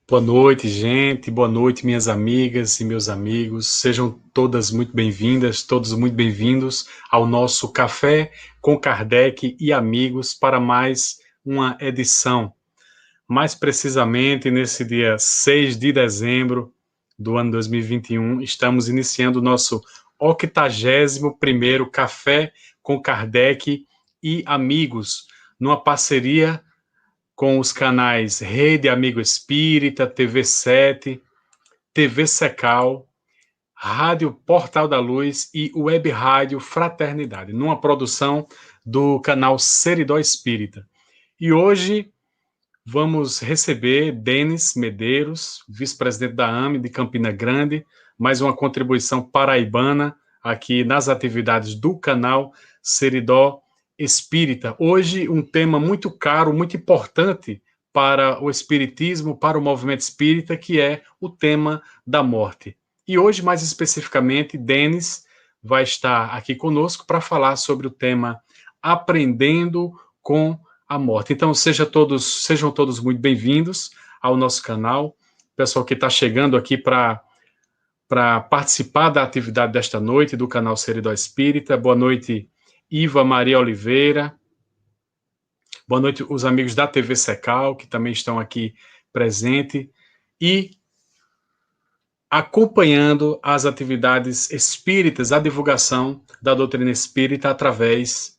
Boa noite, gente. Boa noite, minhas amigas e meus amigos. Sejam todas muito bem-vindas, todos muito bem-vindos ao nosso Café com Kardec e Amigos para mais uma edição. Mais precisamente, nesse dia 6 de dezembro do ano 2021, estamos iniciando o nosso 81º Café com Kardec e Amigos, numa parceria com os canais Rede Amigo Espírita, TV7, TV Secal, Rádio Portal da Luz e Web Rádio Fraternidade, numa produção do canal Seridó Espírita. E hoje vamos receber Denis Medeiros, vice-presidente da AME de Campina Grande, mais uma contribuição paraibana aqui nas atividades do canal Seridó Espírita. Hoje um tema muito caro, muito importante para o espiritismo, para o movimento espírita, que é o tema da morte. E hoje, mais especificamente, Denis vai estar aqui conosco para falar sobre o tema Aprendendo com a morte. Então, sejam todos muito bem-vindos ao nosso canal. Pessoal que está chegando aqui para participar da atividade desta noite do canal Seridó Espírita. Boa noite, Iva Maria Oliveira. Boa noite, os amigos da TV Secal, que também estão aqui presentes. E acompanhando as atividades espíritas, a divulgação da doutrina espírita através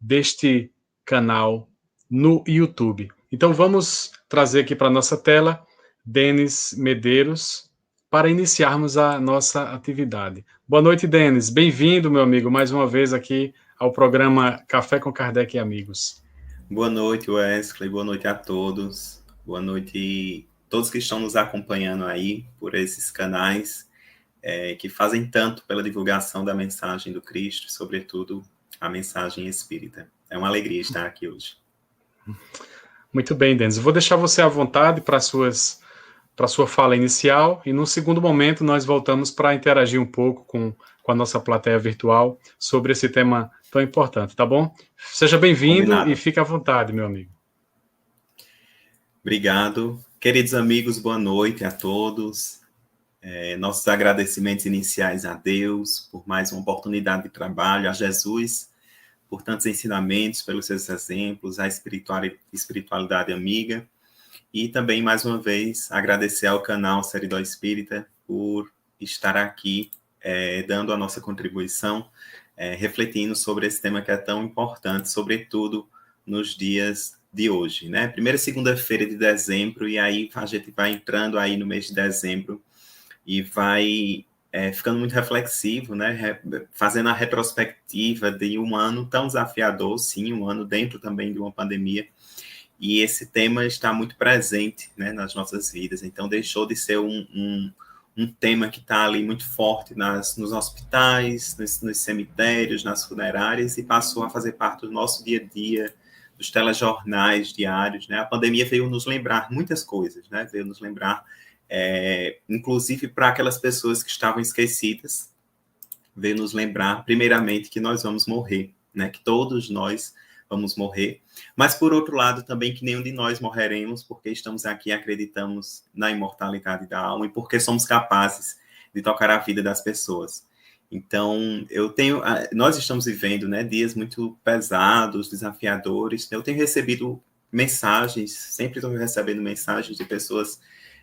deste canal no YouTube. Então vamos trazer aqui para a nossa tela Denis Medeiros para iniciarmos a nossa atividade. Boa noite, Denis. Bem-vindo, meu amigo, mais uma vez aqui ao programa Café com Kardec e Amigos. Boa noite, Wesley. Boa noite a todos. Boa noite a todos que estão nos acompanhando aí por esses canais que fazem tanto pela divulgação da mensagem do Cristo, sobretudo a mensagem espírita. É uma alegria estar aqui hoje. Muito bem, Denis. Vou deixar você à vontade para a sua fala inicial e, no segundo momento, nós voltamos para interagir um pouco com a nossa plateia virtual sobre esse tema tão importante, tá bom? Seja bem-vindo e fique à vontade, meu amigo. Obrigado. Queridos amigos, boa noite a todos. Nossos agradecimentos iniciais a Deus por mais uma oportunidade de trabalho, a Jesus por tantos ensinamentos, pelos seus exemplos, a espiritualidade amiga. E também, mais uma vez, agradecer ao canal Seridó Espírita por estar aqui dando a nossa contribuição, refletindo sobre esse tema que é tão importante, sobretudo nos dias de hoje, né? Primeira segunda-feira de dezembro, e aí a gente vai entrando aí no mês de dezembro e vai ficando muito reflexivo, né? Fazendo a retrospectiva de um ano tão desafiador, sim, um ano dentro também de uma pandemia, e esse tema está muito presente, né, nas nossas vidas, então deixou de ser um tema que está ali muito forte nos hospitais, nos cemitérios, nas funerárias, e passou a fazer parte do nosso dia a dia, dos telejornais diários, né? A pandemia veio nos lembrar muitas coisas, né? Veio nos lembrar, inclusive para aquelas pessoas que estavam esquecidas, veio nos lembrar, primeiramente, que nós vamos morrer, né? Que todos nós vamos morrer, mas por outro lado também que nenhum de nós morreremos, porque estamos aqui, acreditamos na imortalidade da alma e porque somos capazes de tocar a vida das pessoas. Então, nós estamos vivendo, né, dias muito pesados, desafiadores. Eu tenho recebido mensagens, sempre estou recebendo mensagens de pessoas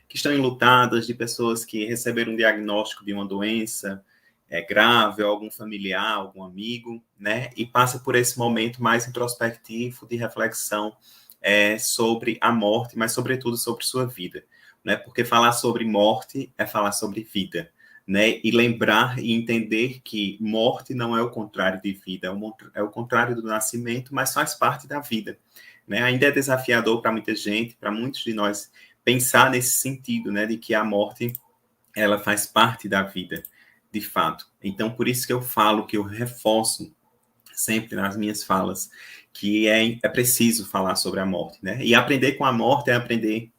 que estão enlutadas, de pessoas que receberam um diagnóstico de uma doença grave, ou algum familiar, algum amigo, né? E passa por esse momento mais introspectivo de reflexão sobre a morte, mas sobretudo sobre sua vida, né? Porque falar sobre morte é falar sobre vida, né? E lembrar e entender que morte não é o contrário de vida, é o contrário do nascimento, mas faz parte da vida, né? Ainda é desafiador para muita gente, para muitos de nós, pensar nesse sentido, né? De que a morte, ela faz parte da vida, de fato. Então, por isso que eu falo, que eu reforço sempre nas minhas falas, que é preciso falar sobre a morte, né? E aprender com a morte é aprender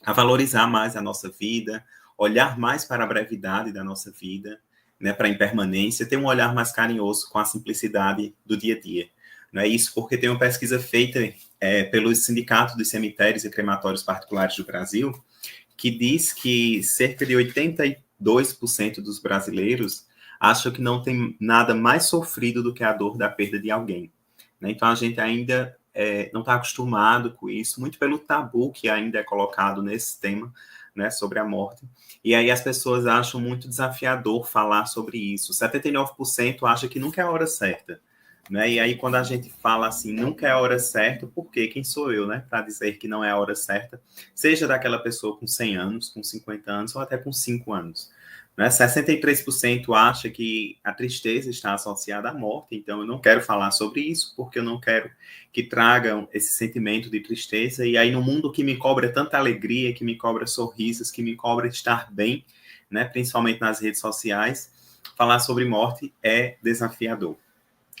a valorizar mais a nossa vida, olhar mais para a brevidade da nossa vida, né? Para a impermanência, ter um olhar mais carinhoso com a simplicidade do dia a dia. Não é isso porque tem uma pesquisa feita pelo Sindicato dos Cemitérios e Crematórios Particulares do Brasil, que diz que cerca de 82% dos brasileiros acham que não tem nada mais sofrido do que a dor da perda de alguém. Né? Então, a gente ainda não está acostumado com isso, muito pelo tabu que ainda é colocado nesse tema, né, sobre a morte. E aí as pessoas acham muito desafiador falar sobre isso. 79% acham que nunca é a hora certa. Né? E aí, quando a gente fala assim, nunca é a hora certa, por quê? Quem sou eu, né, para dizer que não é a hora certa, seja daquela pessoa com 100 anos, com 50 anos ou até com 5 anos. Né? 63% acha que a tristeza está associada à morte, então eu não quero falar sobre isso, porque eu não quero que tragam esse sentimento de tristeza, e aí no mundo que me cobra tanta alegria, que me cobra sorrisos, que me cobra estar bem, né, principalmente nas redes sociais, falar sobre morte é desafiador.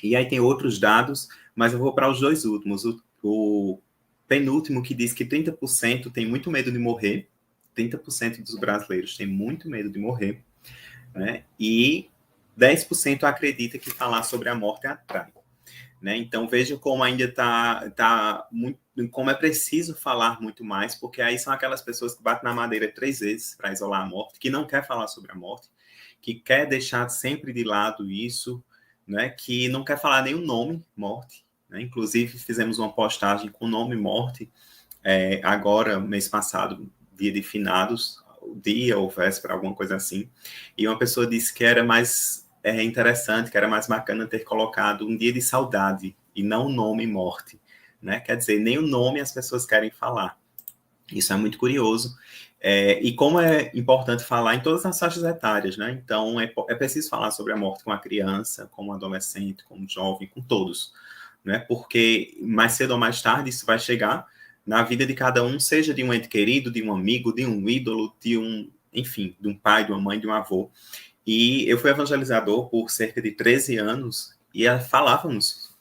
E aí tem outros dados, mas eu vou para os dois últimos. O penúltimo, que diz que 30% tem muito medo de morrer, 30% dos brasileiros têm muito medo de morrer, né? E 10% acredita que falar sobre a morte atrai. Né? Então veja como ainda tá muito, como é preciso falar muito mais, porque aí são aquelas pessoas que batem na madeira 3 vezes para isolar a morte, que não quer falar sobre a morte, que quer deixar sempre de lado isso, né? Que não quer falar nem o nome morte. Né? Inclusive fizemos uma postagem com o nome morte agora, mês passado, dia de finados, o dia ou véspera, alguma coisa assim, e uma pessoa disse que era mais interessante, que era mais bacana ter colocado um dia de saudade e não o nome morte, né? Quer dizer, nem o nome as pessoas querem falar. Isso é muito curioso. E como é importante falar em todas as faixas etárias, né? Então, é preciso falar sobre a morte com a criança, com o adolescente, com o jovem, com todos, né? Porque mais cedo ou mais tarde isso vai chegar na vida de cada um, seja de um ente querido, de um amigo, de um ídolo, enfim, de um pai, de uma mãe, de um avô. E eu fui evangelizador por cerca de 13 anos e falávamos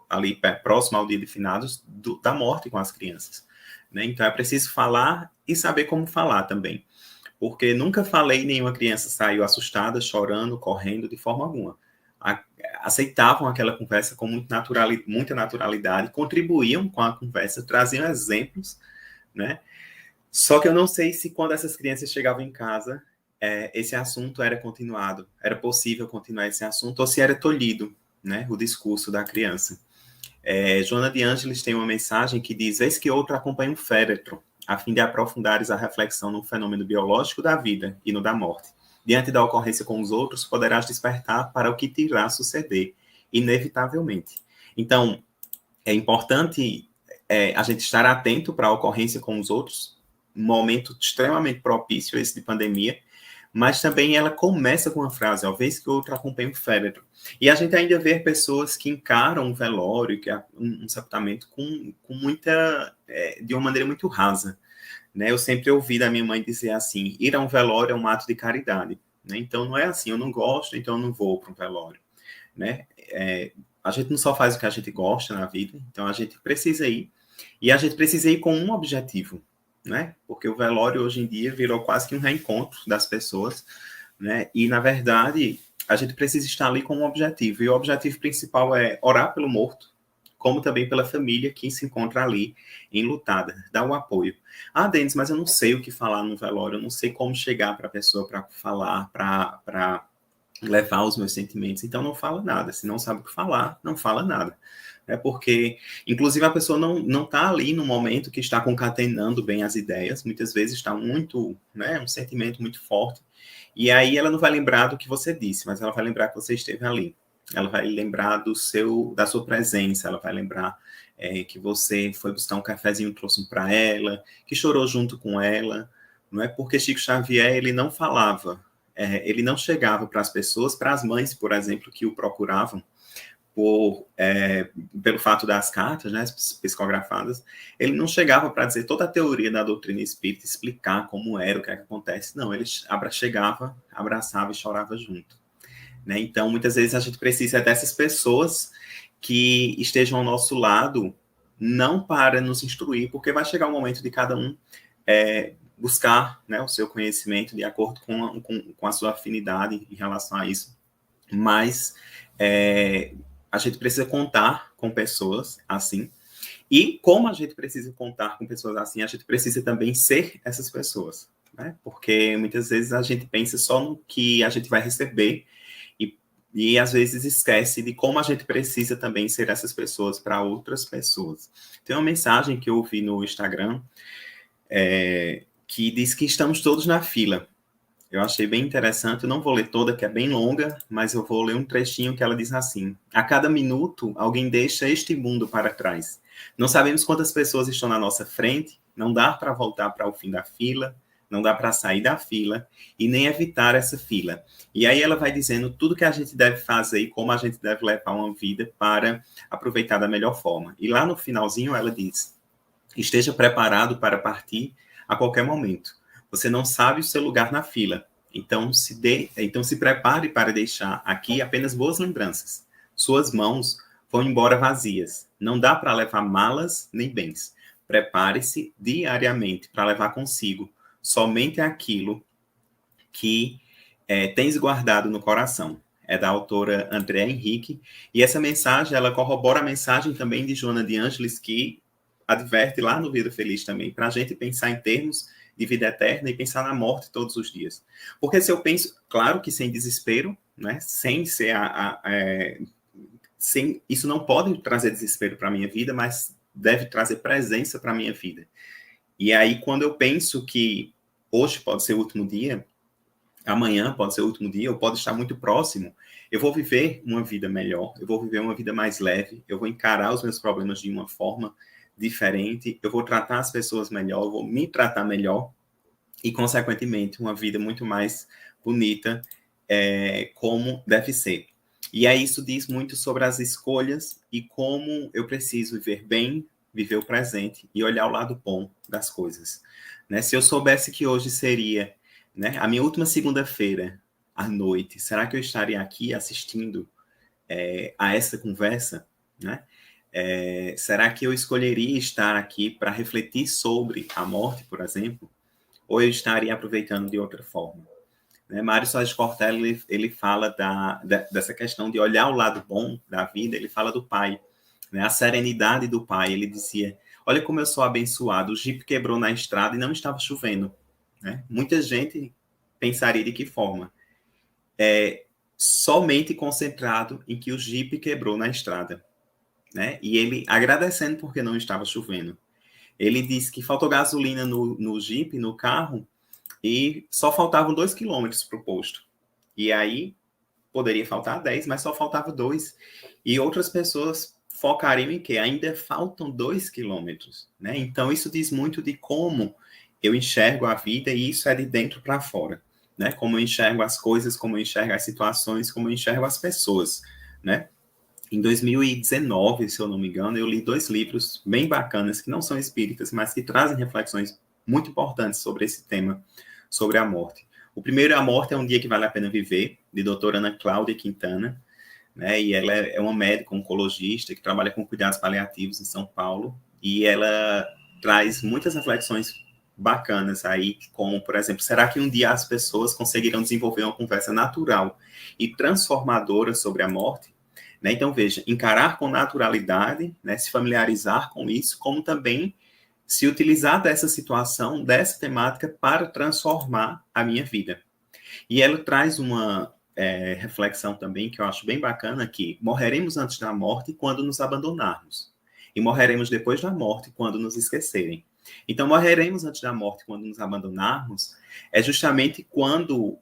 ali próximo ao dia de finados da morte com as crianças. Né? Então é preciso falar e saber como falar também. Porque nunca falei nenhuma criança saiu assustada, chorando, correndo, de forma alguma. Aceitavam aquela conversa com muita naturalidade, contribuíam com a conversa, traziam exemplos, né? Só que eu não sei se quando essas crianças chegavam em casa, esse assunto era continuado, era possível continuar esse assunto, ou se era tolhido, né, o discurso da criança. Joana de Ângeles tem uma mensagem que diz: vez que outro acompanha um féretro, a fim de aprofundares a reflexão no fenômeno biológico da vida e no da morte. Diante da ocorrência com os outros, poderás despertar para o que te irá suceder, inevitavelmente. Então, é importante a gente estar atento para a ocorrência com os outros, um momento extremamente propício esse de pandemia, mas também ela começa com uma frase: ao vez que o outro acompanha o féretro. E a gente ainda vê pessoas que encaram um velório, que é um sepultamento com muita, de uma maneira muito rasa. Né? Eu sempre ouvi da minha mãe dizer assim: ir a um velório é um ato de caridade. Né? Então não é assim, eu não gosto, então eu não vou para um velório. Né? A gente não só faz o que a gente gosta na vida, então a gente precisa ir, e a gente precisa ir com um objetivo, né? Porque o velório hoje em dia virou quase que um reencontro das pessoas, né? E na verdade a gente precisa estar ali com um objetivo, e o objetivo principal é orar pelo morto, como também pela família que se encontra ali enlutada, dar o apoio. Ah, Denis, mas eu não sei o que falar no velório, eu não sei como chegar para a pessoa para falar, para levar os meus sentimentos. Então não fala nada. Se não sabe o que falar, não fala nada. Porque, inclusive, a pessoa não está ali no momento que está concatenando bem as ideias. Muitas vezes está muito, né, um sentimento muito forte. E aí ela não vai lembrar do que você disse, mas ela vai lembrar que você esteve ali. Ela vai lembrar da sua presença. Ela vai lembrar que você foi buscar um cafezinho, trouxe um para ela, que chorou junto com ela. Não é porque Chico Xavier ele não falava. Ele não chegava para as pessoas, para as mães, por exemplo, que o procuravam, pelo fato das cartas, né, psicografadas, ele não chegava para dizer toda a teoria da doutrina espírita, explicar como era, o que é que acontece. Não, ele chegava, abraçava e chorava junto. Né? Então, muitas vezes a gente precisa dessas pessoas que estejam ao nosso lado, não para nos instruir, porque vai chegar o momento de cada um buscar, né, o seu conhecimento de acordo com a sua afinidade em relação a isso. Mas a gente precisa contar com pessoas assim. E como a gente precisa contar com pessoas assim, a gente precisa também ser essas pessoas, né? Porque muitas vezes a gente pensa só no que a gente vai receber e às vezes esquece de como a gente precisa também ser essas pessoas para outras pessoas. Tem uma mensagem que eu vi no Instagram que diz que estamos todos na fila. Eu achei bem interessante, eu não vou ler toda, que é bem longa, mas eu vou ler um trechinho que ela diz assim: a cada minuto, alguém deixa este mundo para trás. Não sabemos quantas pessoas estão na nossa frente, não dá para voltar para o fim da fila, não dá para sair da fila e nem evitar essa fila. E aí ela vai dizendo tudo que a gente deve fazer e como a gente deve levar uma vida para aproveitar da melhor forma. E lá no finalzinho ela diz: esteja preparado para partir a qualquer momento. Você não sabe o seu lugar na fila, então se prepare para deixar aqui apenas boas lembranças. Suas mãos vão embora vazias. Não dá para levar malas nem bens. Prepare-se diariamente para levar consigo somente aquilo que tens guardado no coração. É da autora Andréa Henrique, e essa mensagem, ela corrobora a mensagem também de Joana de Ângeles, que adverte lá no Vida Feliz também, para a gente pensar em termos de vida eterna e pensar na morte todos os dias. Porque se eu penso, claro que sem desespero, né, sem ser isso não pode trazer desespero para a minha vida, mas deve trazer presença para a minha vida. E aí, quando eu penso que hoje pode ser o último dia, amanhã pode ser o último dia, ou pode estar muito próximo, eu vou viver uma vida melhor, eu vou viver uma vida mais leve, eu vou encarar os meus problemas de uma forma diferente, eu vou tratar as pessoas melhor, eu vou me tratar melhor e, consequentemente, uma vida muito mais bonita, como deve ser. E aí isso diz muito sobre as escolhas e como eu preciso viver bem, viver o presente e olhar o lado bom das coisas. Né? Se eu soubesse que hoje seria, né, a minha última segunda-feira à noite, será que eu estaria aqui assistindo a essa conversa? Né? Será que eu escolheria estar aqui para refletir sobre a morte, por exemplo? Ou eu estaria aproveitando de outra forma? Né? Mário Soares Cortella, ele fala dessa questão de olhar o lado bom da vida, ele fala do pai, né? A serenidade do pai. Ele dizia: olha como eu sou abençoado, o jipe quebrou na estrada e não estava chovendo. Né? Muita gente pensaria de que forma? Somente concentrado em que o jipe quebrou na estrada. Né? E ele agradecendo porque não estava chovendo. Ele disse que faltou gasolina no jipe, no carro, e só faltavam 2 quilômetros para o posto. E aí poderia faltar 10, mas só faltava 2. E outras pessoas focariam em que ainda faltam 2 quilômetros. Né? Então isso diz muito de como eu enxergo a vida, e isso é de dentro para fora. Né? Como eu enxergo as coisas, como eu enxergo as situações, como eu enxergo as pessoas. Né? Em 2019, se eu não me engano, eu li 2 livros bem bacanas, que não são espíritas, mas que trazem reflexões muito importantes sobre esse tema, sobre a morte. O primeiro é A Morte é um Dia que Vale a Pena Viver, de doutora Ana Cláudia Quintana, né? E ela é uma médica oncologista que trabalha com cuidados paliativos em São Paulo, e ela traz muitas reflexões bacanas aí, como, por exemplo, será que um dia as pessoas conseguirão desenvolver uma conversa natural e transformadora sobre a morte? Né? Então, veja, encarar com naturalidade, né, se familiarizar com isso, como também se utilizar dessa situação, dessa temática, para transformar a minha vida. E ela traz uma reflexão também, que eu acho bem bacana, que morreremos antes da morte quando nos abandonarmos. E morreremos depois da morte quando nos esquecerem. Então, morreremos antes da morte quando nos abandonarmos é justamente quando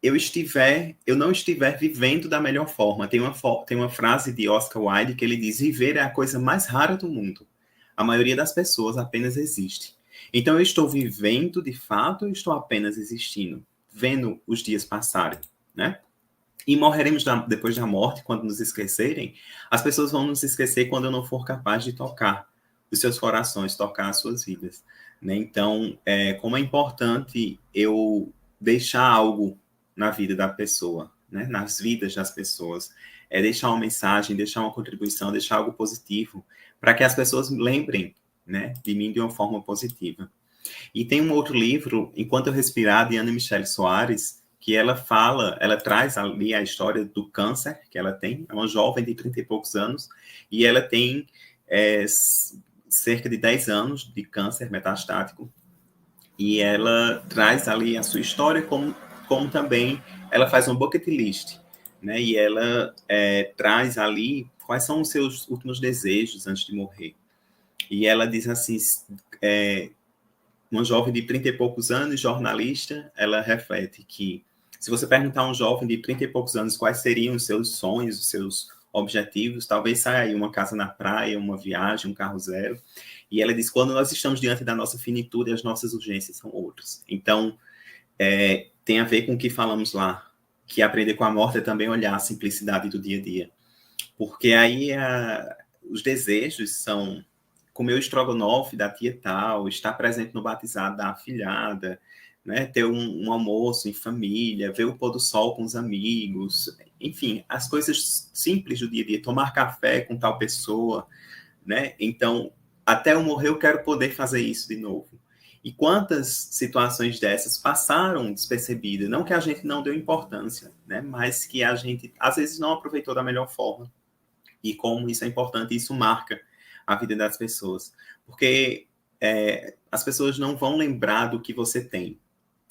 eu não estiver vivendo da melhor forma. Tem uma frase de Oscar Wilde que ele diz: viver é a coisa mais rara do mundo. A maioria das pessoas apenas existe. Então eu estou vivendo de fato, ou estou apenas existindo, vendo os dias passarem, né? E morreremos depois da morte, quando nos esquecerem. As pessoas vão nos esquecer quando eu não for capaz de tocar os seus corações, tocar as suas vidas, né? Então, como é importante eu deixar algo na vida da pessoa, né? Nas vidas das pessoas, deixar uma mensagem, deixar uma contribuição, deixar algo positivo, para que as pessoas lembrem, né, de mim de uma forma positiva. E tem um outro livro, Enquanto Eu Respirar, de Ana Michele Soares, que ela traz ali a história do câncer que ela tem, é uma jovem de 30 e poucos anos, e ela tem cerca de 10 anos de câncer metastático, e ela traz ali a sua história, como também ela faz um bucket list, né? E ela traz ali quais são os seus últimos desejos antes de morrer. E ela diz assim, uma jovem de 30 e poucos anos, jornalista, ela reflete que se você perguntar a um jovem de 30 e poucos anos quais seriam os seus sonhos, os seus objetivos, talvez saia aí uma casa na praia, uma viagem, um carro zero. E ela diz, quando nós estamos diante da nossa finitude, as nossas urgências são outras. Então, tem a ver com o que falamos lá, que aprender com a morte é também olhar a simplicidade do dia a dia. Porque aí os desejos são comer o estrogonofe da tia tal, estar presente no batizado da afilhada, né? Ter um almoço em família, ver o pôr do sol com os amigos, enfim, as coisas simples do dia a dia, tomar café com tal pessoa, né? Então, até eu morrer eu quero poder fazer isso de novo. E quantas situações dessas passaram despercebidas, não que a gente não deu importância, né? Mas que a gente, às vezes, não aproveitou da melhor forma. E como isso é importante, isso marca a vida das pessoas. Porque as pessoas não vão lembrar do que você tem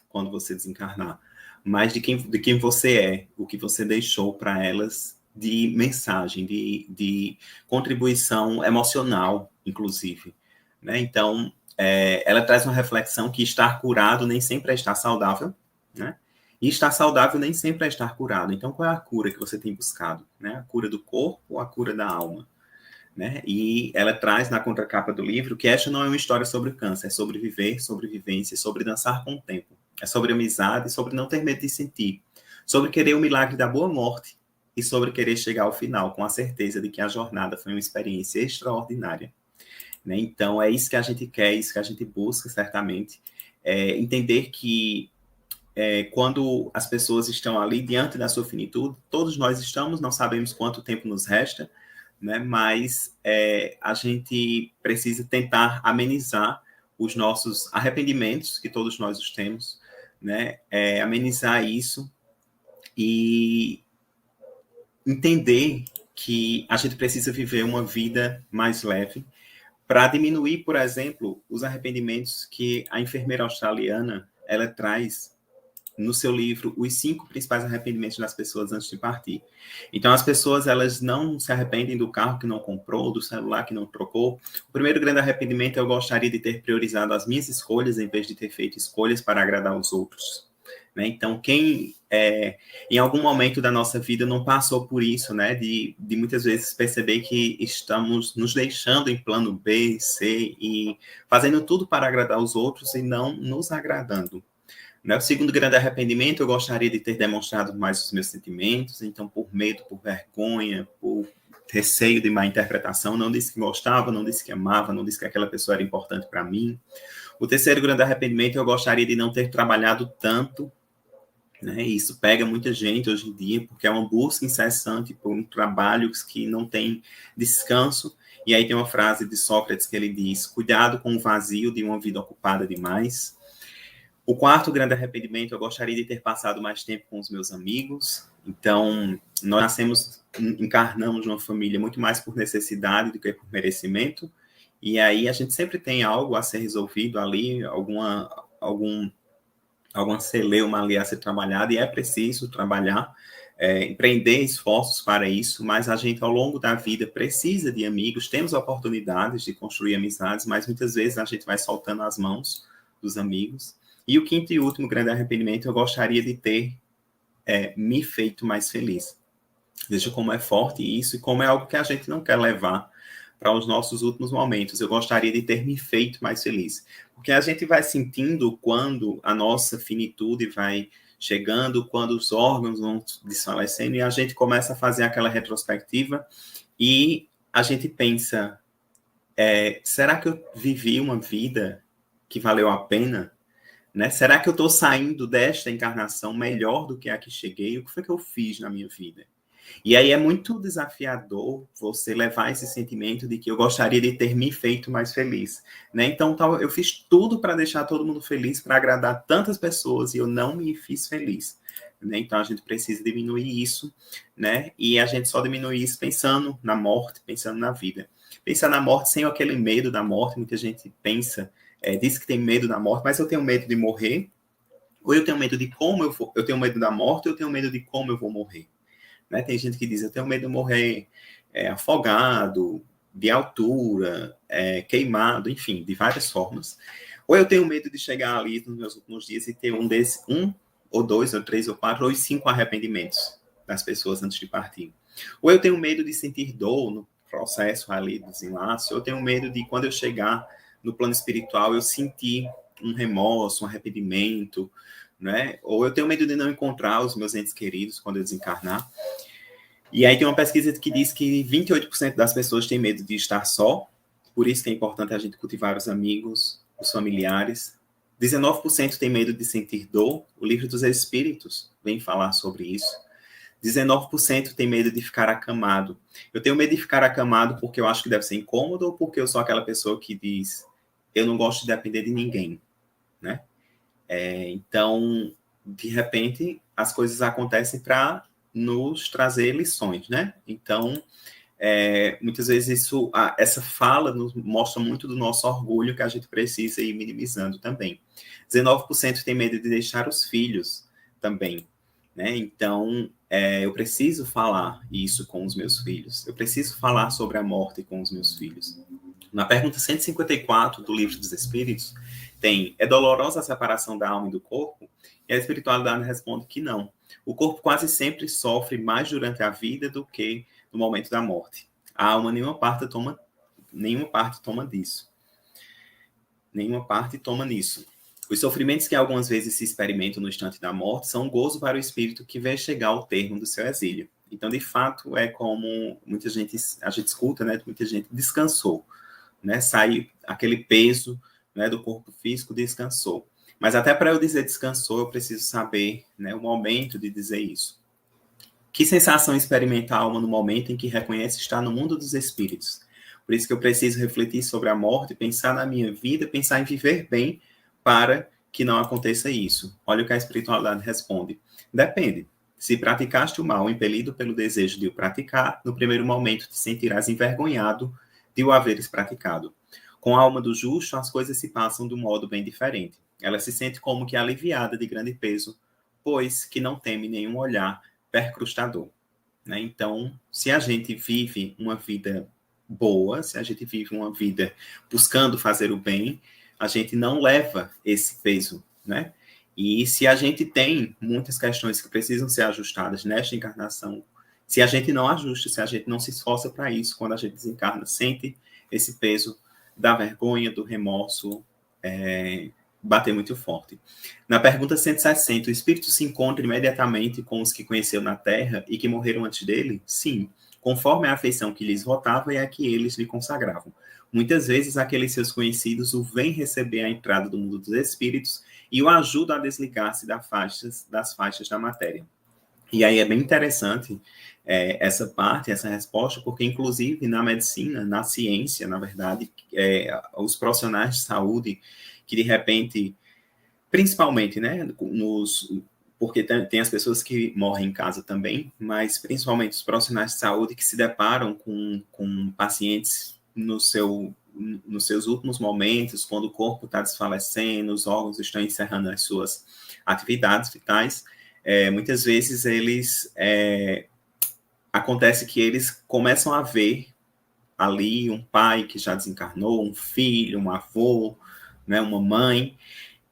quando você desencarnar, mas de quem você é, o que você deixou para elas de mensagem, de contribuição emocional, inclusive. Né? Então, ela traz uma reflexão que estar curado nem sempre é estar saudável, né? E estar saudável nem sempre é estar curado. Então, qual é a cura que você tem buscado? Né? A cura do corpo ou a cura da alma? Né? E ela traz na contracapa do livro que esta não é uma história sobre o câncer, é sobre viver, sobre vivência, sobre dançar com o tempo. É sobre amizade, sobre não ter medo de sentir, sobre querer o milagre da boa morte e sobre querer chegar ao final com a certeza de que a jornada foi uma experiência extraordinária. Né? Então, é isso que a gente quer, é isso que a gente busca, certamente. Entender que quando as pessoas estão ali diante da sua finitude, todos nós estamos, não sabemos quanto tempo nos resta, né? Mas a gente precisa tentar amenizar os nossos arrependimentos, que todos nós os temos, né? Amenizar isso e entender que a gente precisa viver uma vida mais leve para diminuir, por exemplo, os arrependimentos que a enfermeira australiana ela traz no seu livro Os 5 Principais Arrependimentos das Pessoas Antes de Partir. Então, as pessoas, elas não se arrependem do carro que não comprou, do celular que não trocou. O primeiro grande arrependimento é eu gostaria de ter priorizado as minhas escolhas em vez de ter feito escolhas para agradar os outros. Né? Então, quem em algum momento da nossa vida não passou por isso, né? De muitas vezes perceber que estamos nos deixando em plano B, C e fazendo tudo para agradar os outros e não nos agradando. O segundo grande arrependimento, eu gostaria de ter demonstrado mais os meus sentimentos, então por medo, por vergonha, por receio de má interpretação, não disse que gostava, não disse que amava, não disse que aquela pessoa era importante para mim. O terceiro grande arrependimento, eu gostaria de não ter trabalhado tanto, né? Isso pega muita gente hoje em dia, porque é uma busca incessante por um trabalho que não tem descanso. E aí tem uma frase de Sócrates que ele diz, cuidado com o vazio de uma vida ocupada demais. O quarto grande arrependimento, eu gostaria de ter passado mais tempo com os meus amigos. Então, nós encarnamos numa família muito mais por necessidade do que por merecimento. E aí a gente sempre tem algo a ser resolvido ali, alguma celeuma ali a ser trabalhada, e é preciso trabalhar, empreender esforços para isso, mas a gente, ao longo da vida, precisa de amigos, temos oportunidades de construir amizades, mas muitas vezes a gente vai soltando as mãos dos amigos. E o quinto e último grande arrependimento, eu gostaria de ter me feito mais feliz. Veja como é forte isso e como é algo que a gente não quer levar para os nossos últimos momentos. Eu gostaria de ter me feito mais feliz. Porque a gente vai sentindo quando a nossa finitude vai chegando, quando os órgãos vão desfalecendo, e a gente começa a fazer aquela retrospectiva e a gente pensa, será que eu vivi uma vida que valeu a pena? Né? Será que eu estou saindo desta encarnação melhor do que a que cheguei? O que foi que eu fiz na minha vida? E aí é muito desafiador você levar esse sentimento de que eu gostaria de ter me feito mais feliz. Né? Então, eu fiz tudo para deixar todo mundo feliz, para agradar tantas pessoas, e eu não me fiz feliz. Né? Então, a gente precisa diminuir isso, né? E a gente só diminui isso pensando na morte, pensando na vida. pensar na morte sem aquele medo da morte. Muita gente pensa, diz que tem medo da morte, mas eu tenho medo de morrer, ou eu tenho medo de como eu tenho medo da morte, ou eu tenho medo de como eu vou morrer. Né? Tem gente que diz, eu tenho medo de morrer afogado, de altura, queimado, enfim, de várias formas. Ou eu tenho medo de chegar ali nos meus últimos dias e ter um, ou 2, ou 3, ou 4, ou 5 arrependimentos das pessoas antes de partir. Ou eu tenho medo de sentir dor no processo ali do desenlace, ou eu tenho medo de, quando eu chegar no plano espiritual, eu sentir um remorso, um arrependimento, né? Ou eu tenho medo de não encontrar os meus entes queridos quando eu desencarnar. E aí tem uma pesquisa que diz que 28% das pessoas têm medo de estar só, por isso que é importante a gente cultivar os amigos, os familiares. 19% tem medo de sentir dor, o Livro dos Espíritos vem falar sobre isso. 19% tem medo de ficar acamado. Eu tenho medo de ficar acamado porque eu acho que deve ser incômodo, ou porque eu sou aquela pessoa que diz, eu não gosto de depender de ninguém, né? Então, de repente, as coisas acontecem para nos trazer lições, né? Então, muitas vezes essa fala nos mostra muito do nosso orgulho que a gente precisa ir minimizando também. 19% tem medo de deixar os filhos também, né? Então, eu preciso falar isso com os meus filhos. Eu preciso falar sobre a morte com os meus filhos. Na pergunta 154 do Livro dos Espíritos, tem, é dolorosa a separação da alma e do corpo? E a espiritualidade responde que não. O corpo quase sempre sofre mais durante a vida do que no momento da morte. A alma nenhuma parte toma disso. Nenhuma parte toma nisso. Os sofrimentos que algumas vezes se experimentam no instante da morte são um gozo para o espírito que vê chegar ao termo do seu exílio. Então, de fato, é como a gente escuta, né? Muita gente descansou, né? Sai aquele peso, né, do corpo físico, descansou. Mas até para eu dizer descansou, eu preciso saber, né, o momento de dizer isso. Que sensação experimenta a alma no momento em que reconhece estar no mundo dos espíritos? Por isso que eu preciso refletir sobre a morte, pensar na minha vida, pensar em viver bem para que não aconteça isso. Olha o que a espiritualidade responde. Depende. Se praticaste o mal, impelido pelo desejo de o praticar, no primeiro momento te sentirás envergonhado de o haveres praticado. Com a alma do justo, as coisas se passam de um modo bem diferente. Ela se sente como que aliviada de grande peso, pois que não teme nenhum olhar percrustador, né? Então, se a gente vive uma vida boa, se a gente vive uma vida buscando fazer o bem, a gente não leva esse peso, né? E se a gente tem muitas questões que precisam ser ajustadas nesta encarnação, se a gente não ajusta, se a gente não se esforça para isso, quando a gente desencarna, sente esse peso da vergonha, do remorso, bater muito forte. Na pergunta 160, o espírito se encontra imediatamente com os que conheceu na Terra e que morreram antes dele? Sim, conforme a afeição que lhes votava e a que eles lhe consagravam. Muitas vezes, aqueles seus conhecidos o vêm receber à entrada do mundo dos espíritos e o ajudam a desligar-se das faixas da matéria. E aí é bem interessante essa parte, essa resposta, porque, inclusive, na medicina, na ciência, na verdade, os profissionais de saúde que, de repente, principalmente, né, porque tem as pessoas que morrem em casa também, mas principalmente os profissionais de saúde que se deparam com pacientes nos seus últimos momentos, quando o corpo está desfalecendo, os órgãos estão encerrando as suas atividades vitais, muitas vezes acontece que eles começam a ver ali um pai que já desencarnou, um filho, um avô, né, uma mãe,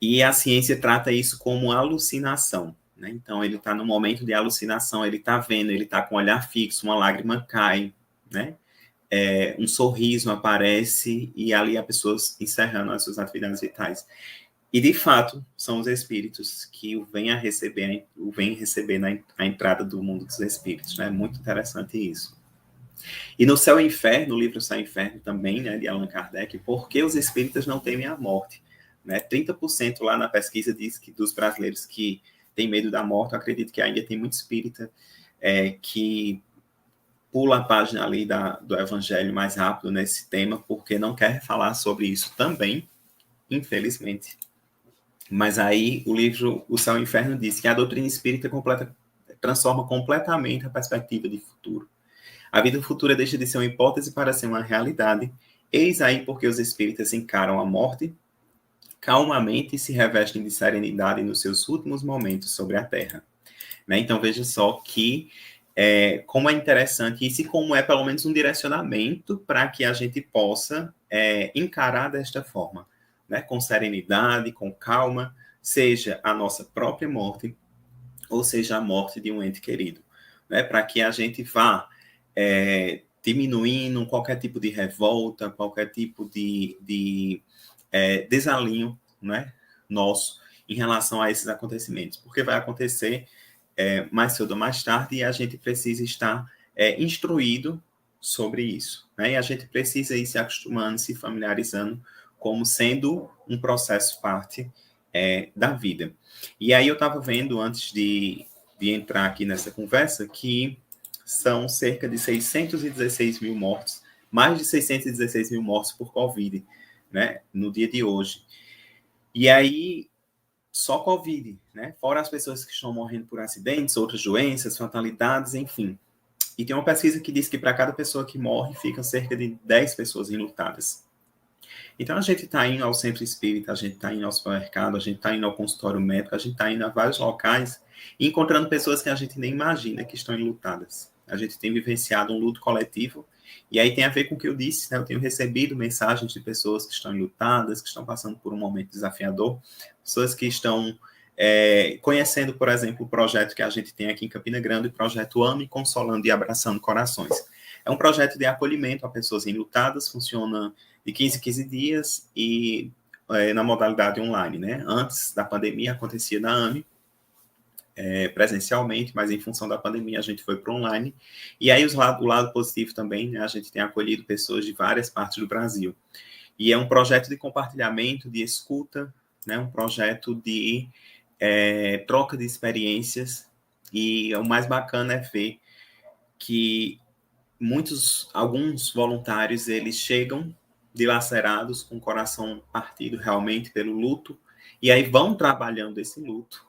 e a ciência trata isso como alucinação, né? Então, ele está no momento de alucinação, ele está vendo, ele está com o olhar fixo, uma lágrima cai, né? Um sorriso aparece, e ali a pessoa encerrando as suas atividades vitais. E, de fato, são os espíritos que o vêm receber na entrada do mundo dos espíritos, né? Muito interessante isso. E no Céu e Inferno, no livro Céu e Inferno também, né, de Allan Kardec, por que os espíritas não temem a morte? Né? 30% lá na pesquisa diz que dos brasileiros que têm medo da morte, eu acredito que ainda tem muito espírita que pula a página ali do Evangelho mais rápido nesse tema, porque não quer falar sobre isso também, infelizmente. Mas aí o livro O Céu e o Inferno diz que a doutrina espírita transforma completamente a perspectiva de futuro. A vida futura deixa de ser uma hipótese para ser uma realidade. Eis aí porque os espíritas encaram a morte calmamente e se revestem de serenidade nos seus últimos momentos sobre a Terra. Né? Então, veja só que como é interessante isso e como é pelo menos um direcionamento para que a gente possa encarar desta forma, né? Com serenidade, com calma, seja a nossa própria morte, ou seja a morte de um ente querido, né? Para que a gente vá diminuindo qualquer tipo de revolta, qualquer tipo de desalinho, né? Nosso em relação a esses acontecimentos, porque vai acontecer mais cedo ou mais tarde, e a gente precisa estar instruído sobre isso. Né? E a gente precisa ir se acostumando, se familiarizando, como sendo um processo parte da vida. E aí eu estava vendo, antes de entrar aqui nessa conversa, que são cerca de 616 mil mortos, mais de 616 mil mortos por Covid, né, no dia de hoje. E aí, só Covid, né? Fora as pessoas que estão morrendo por acidentes, outras doenças, fatalidades, enfim. E tem uma pesquisa que diz que para cada pessoa que morre, ficam cerca de 10 pessoas enlutadas. Então, a gente está indo ao centro espírita, a gente está indo ao supermercado, a gente está indo ao consultório médico, a gente está indo a vários locais e encontrando pessoas que a gente nem imagina que estão enlutadas. A gente tem vivenciado um luto coletivo, e aí tem a ver com o que eu disse, né? Eu tenho recebido mensagens de pessoas que estão enlutadas, que estão passando por um momento desafiador, pessoas que estão conhecendo, por exemplo, o projeto que a gente tem aqui em Campina Grande, o projeto Ame, Consolando e Abraçando Corações. É um projeto de acolhimento a pessoas enlutadas, funciona de 15 em 15 dias e na modalidade online, né? Antes da pandemia acontecia na AME, presencialmente, mas em função da pandemia a gente foi para online. E aí o lado positivo também, né? A gente tem acolhido pessoas de várias partes do Brasil. E é um projeto de compartilhamento, de escuta, né? Um projeto de troca de experiências. E o mais bacana é ver que alguns voluntários, eles chegam dilacerados, com o coração partido realmente pelo luto, e aí vão trabalhando esse luto,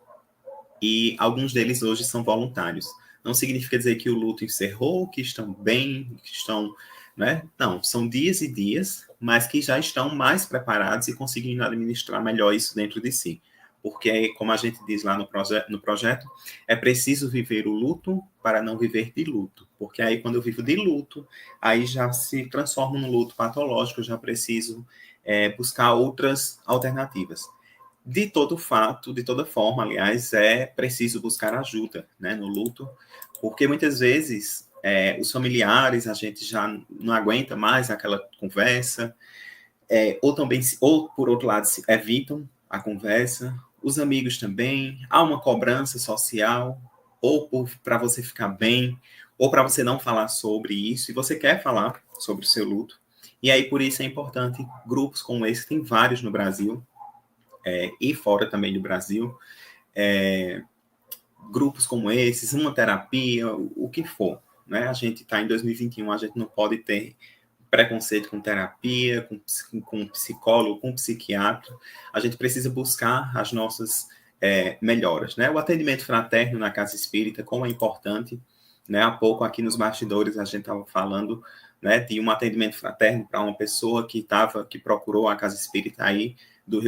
e alguns deles hoje são voluntários. Não significa dizer que o luto encerrou, que estão bem, que estão... Né? Não, são dias e dias, mas que já estão mais preparados e conseguindo administrar melhor isso dentro de si. Porque, como a gente diz lá no projeto, é preciso viver o luto para não viver de luto. Porque aí, quando eu vivo de luto, aí já se transforma num luto patológico, eu já preciso buscar outras alternativas. De todo fato, de toda forma, aliás, é preciso buscar ajuda, né, no luto, porque muitas vezes os familiares, a gente já não aguenta mais aquela conversa, ou por outro lado, evitam a conversa, os amigos também, há uma cobrança social, ou para você ficar bem, ou para você não falar sobre isso, e você quer falar sobre o seu luto, e aí por isso é importante grupos como esse, tem vários no Brasil, e fora também do Brasil, grupos como esses, uma terapia, o que for, né? A gente está em 2021, a gente não pode ter preconceito com terapia, com psicólogo, com psiquiatra, a gente precisa buscar as nossas melhoras, né? O atendimento fraterno na casa espírita, como é importante, né? Há pouco aqui nos bastidores a gente estava falando, né, de um atendimento fraterno para uma pessoa que procurou a casa espírita aí do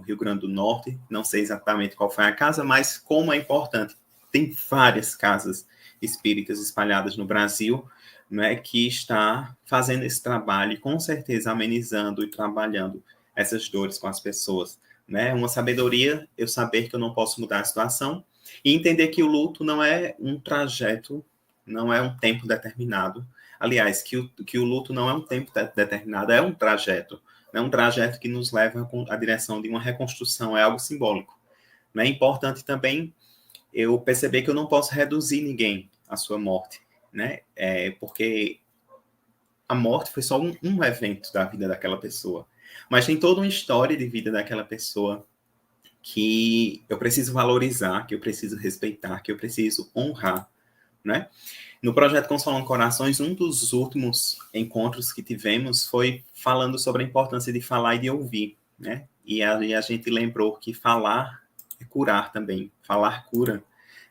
Rio Grande do Norte, não sei exatamente qual foi a casa, mas como é importante. Tem várias casas espíritas espalhadas no Brasil, né, que está fazendo esse trabalho e com certeza amenizando e trabalhando essas dores com as pessoas. Né? Uma sabedoria, eu saber que eu não posso mudar a situação e entender que o luto não é um trajeto, não é um tempo determinado. Aliás, que o luto não é um tempo determinado, é um trajeto. É um trajeto que nos leva à direção de uma reconstrução, é algo simbólico. É importante também eu perceber que eu não posso reduzir ninguém à sua morte, né? Porque a morte foi só um evento da vida daquela pessoa. Mas tem toda uma história de vida daquela pessoa que eu preciso valorizar, que eu preciso respeitar, que eu preciso honrar, né? No projeto Consolando Corações, um dos últimos encontros que tivemos foi falando sobre a importância de falar e de ouvir, né? E a gente lembrou que falar é curar também, falar cura,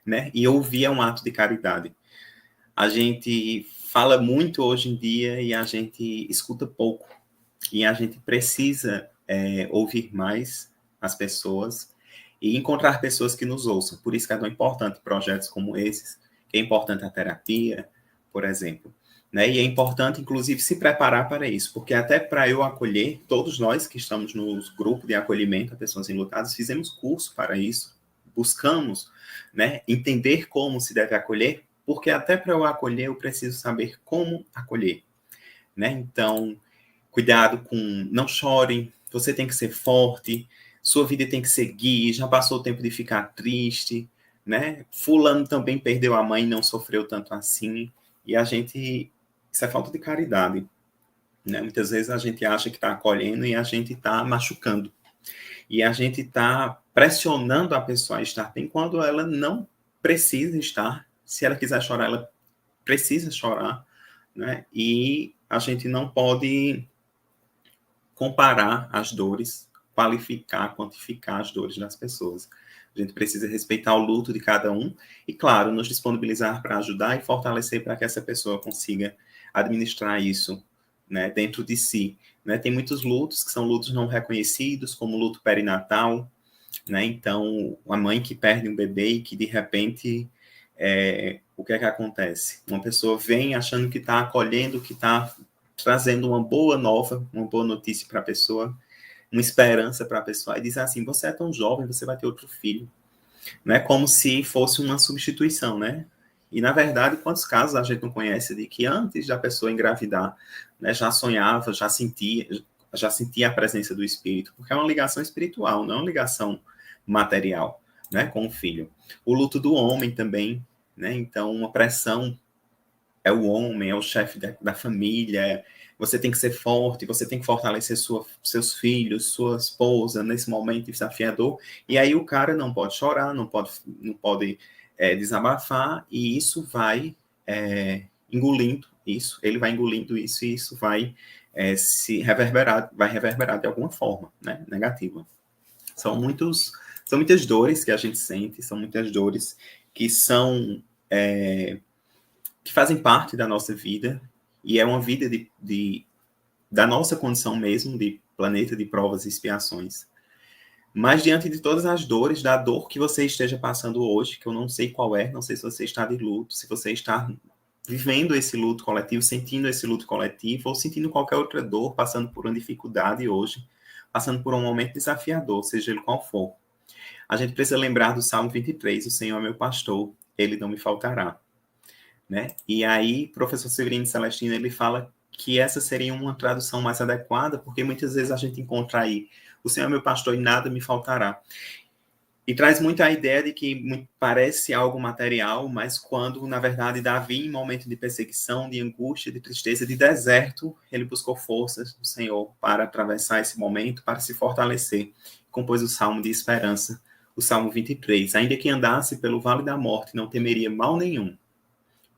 né? E ouvir é um ato de caridade. A gente fala muito hoje em dia e a gente escuta pouco. E a gente precisa ouvir mais as pessoas e encontrar pessoas que nos ouçam. Por isso que é tão importante projetos como esses, que é importante a terapia, por exemplo. Né? E é importante, inclusive, se preparar para isso, porque até para eu acolher, todos nós que estamos nos grupos de acolhimento a pessoas enlutadas, fizemos curso para isso, buscamos, né, entender como se deve acolher, porque até para eu acolher, eu preciso saber como acolher. Né? Então, cuidado com, não chorem, você tem que ser forte, sua vida tem que seguir, já passou o tempo de ficar triste, né? Fulano também perdeu a mãe e não sofreu tanto assim, e a gente, isso é falta de caridade, né? Muitas vezes a gente acha que está acolhendo e a gente está machucando, e a gente está pressionando a pessoa a estar bem quando ela não precisa estar, se ela quiser chorar, ela precisa chorar, né? E a gente não pode comparar as dores, qualificar, quantificar as dores das pessoas. A gente precisa respeitar o luto de cada um e, claro, nos disponibilizar para ajudar e fortalecer para que essa pessoa consiga administrar isso, né, dentro de si. Né? Tem muitos lutos que são lutos não reconhecidos, como o luto perinatal, né? Então, a mãe que perde um bebê e que, de repente, o que é que acontece? Uma pessoa vem achando que está acolhendo, que está trazendo uma boa nova, uma boa notícia para a pessoa, uma esperança para a pessoa, e diz assim, você é tão jovem, você vai ter outro filho. Não é como se fosse uma substituição, né? E, na verdade, quantos casos a gente não conhece de que antes da pessoa engravidar, né, já sonhava, já sentia a presença do espírito, porque é uma ligação espiritual, não é uma ligação material, né, com o filho. O luto do homem também, né? Então, uma pressão é o homem, é o chefe da família, você tem que ser forte, você tem que fortalecer seus filhos, sua esposa nesse momento desafiador, e aí o cara não pode chorar, não pode desabafar, e isso vai engolindo isso, ele vai engolindo isso, e isso vai vai reverberar de alguma forma, né, negativa. São muitas dores que a gente sente, são muitas dores que são que fazem parte da nossa vida, e é uma vida da nossa condição mesmo, de planeta de provas e expiações. Mas diante de todas as dores, da dor que você esteja passando hoje, que eu não sei qual é, não sei se você está de luto, se você está vivendo esse luto coletivo, sentindo esse luto coletivo, ou sentindo qualquer outra dor, passando por uma dificuldade hoje, passando por um momento desafiador, seja ele qual for. A gente precisa lembrar do Salmo 23, o Senhor é meu pastor, ele não me faltará. Né? E aí, o professor Severino Celestino, ele fala que essa seria uma tradução mais adequada, porque muitas vezes a gente encontra aí, o Senhor é meu pastor e nada me faltará. E traz muito a ideia de que parece algo material, mas quando, na verdade, Davi, em momento de perseguição, de angústia, de tristeza, de deserto, ele buscou forças do Senhor para atravessar esse momento, para se fortalecer. Compôs o Salmo de esperança, o Salmo 23. Ainda que andasse pelo vale da morte, não temeria mal nenhum,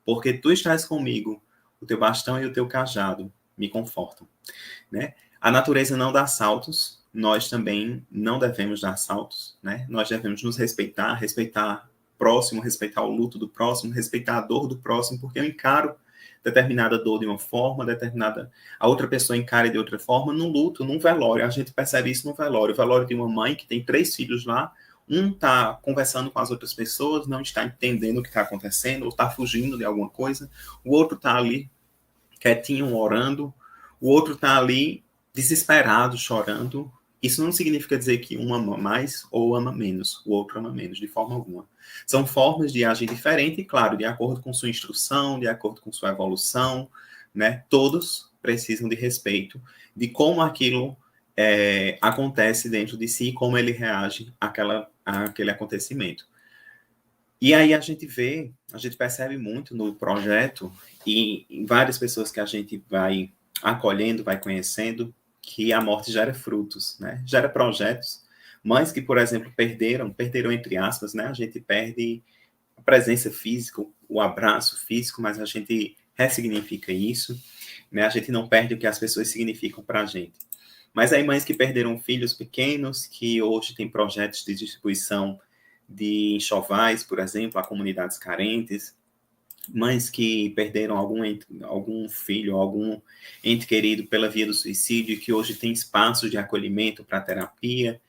porque tu estás comigo, o teu bastão e o teu cajado me confortam, né? A natureza não dá saltos, nós também não devemos dar saltos, né? Nós devemos nos respeitar, respeitar o próximo, respeitar o luto do próximo, respeitar a dor do próximo, porque eu encaro determinada dor de uma forma, a outra pessoa encara de outra forma, no luto, num velório, a gente percebe isso no velório. O velório de uma mãe que tem 3 filhos lá, um está conversando com as outras pessoas, não está entendendo o que está acontecendo, ou está fugindo de alguma coisa. O outro está ali, quietinho, orando. O outro está ali, desesperado, chorando. Isso não significa dizer que um ama mais ou ama menos. O outro ama menos, de forma alguma. São formas de agir diferente, e, claro, de acordo com sua instrução, de acordo com sua evolução, né? Todos precisam de respeito, de como aquilo acontece dentro de si, como ele reage àquele acontecimento. E aí a gente percebe muito no projeto e em várias pessoas que a gente vai acolhendo, vai conhecendo, que a morte gera frutos, né? Gera projetos. Mães que, por exemplo, perderam entre aspas, né? A gente perde a presença física, o abraço físico, mas a gente ressignifica isso, né? A gente não perde o que as pessoas significam para a gente. Mas aí mães que perderam filhos pequenos, que hoje têm projetos de distribuição de enxovais, por exemplo, a comunidades carentes, mães que perderam algum filho, algum ente querido pela via do suicídio, que hoje tem espaços de acolhimento para terapia,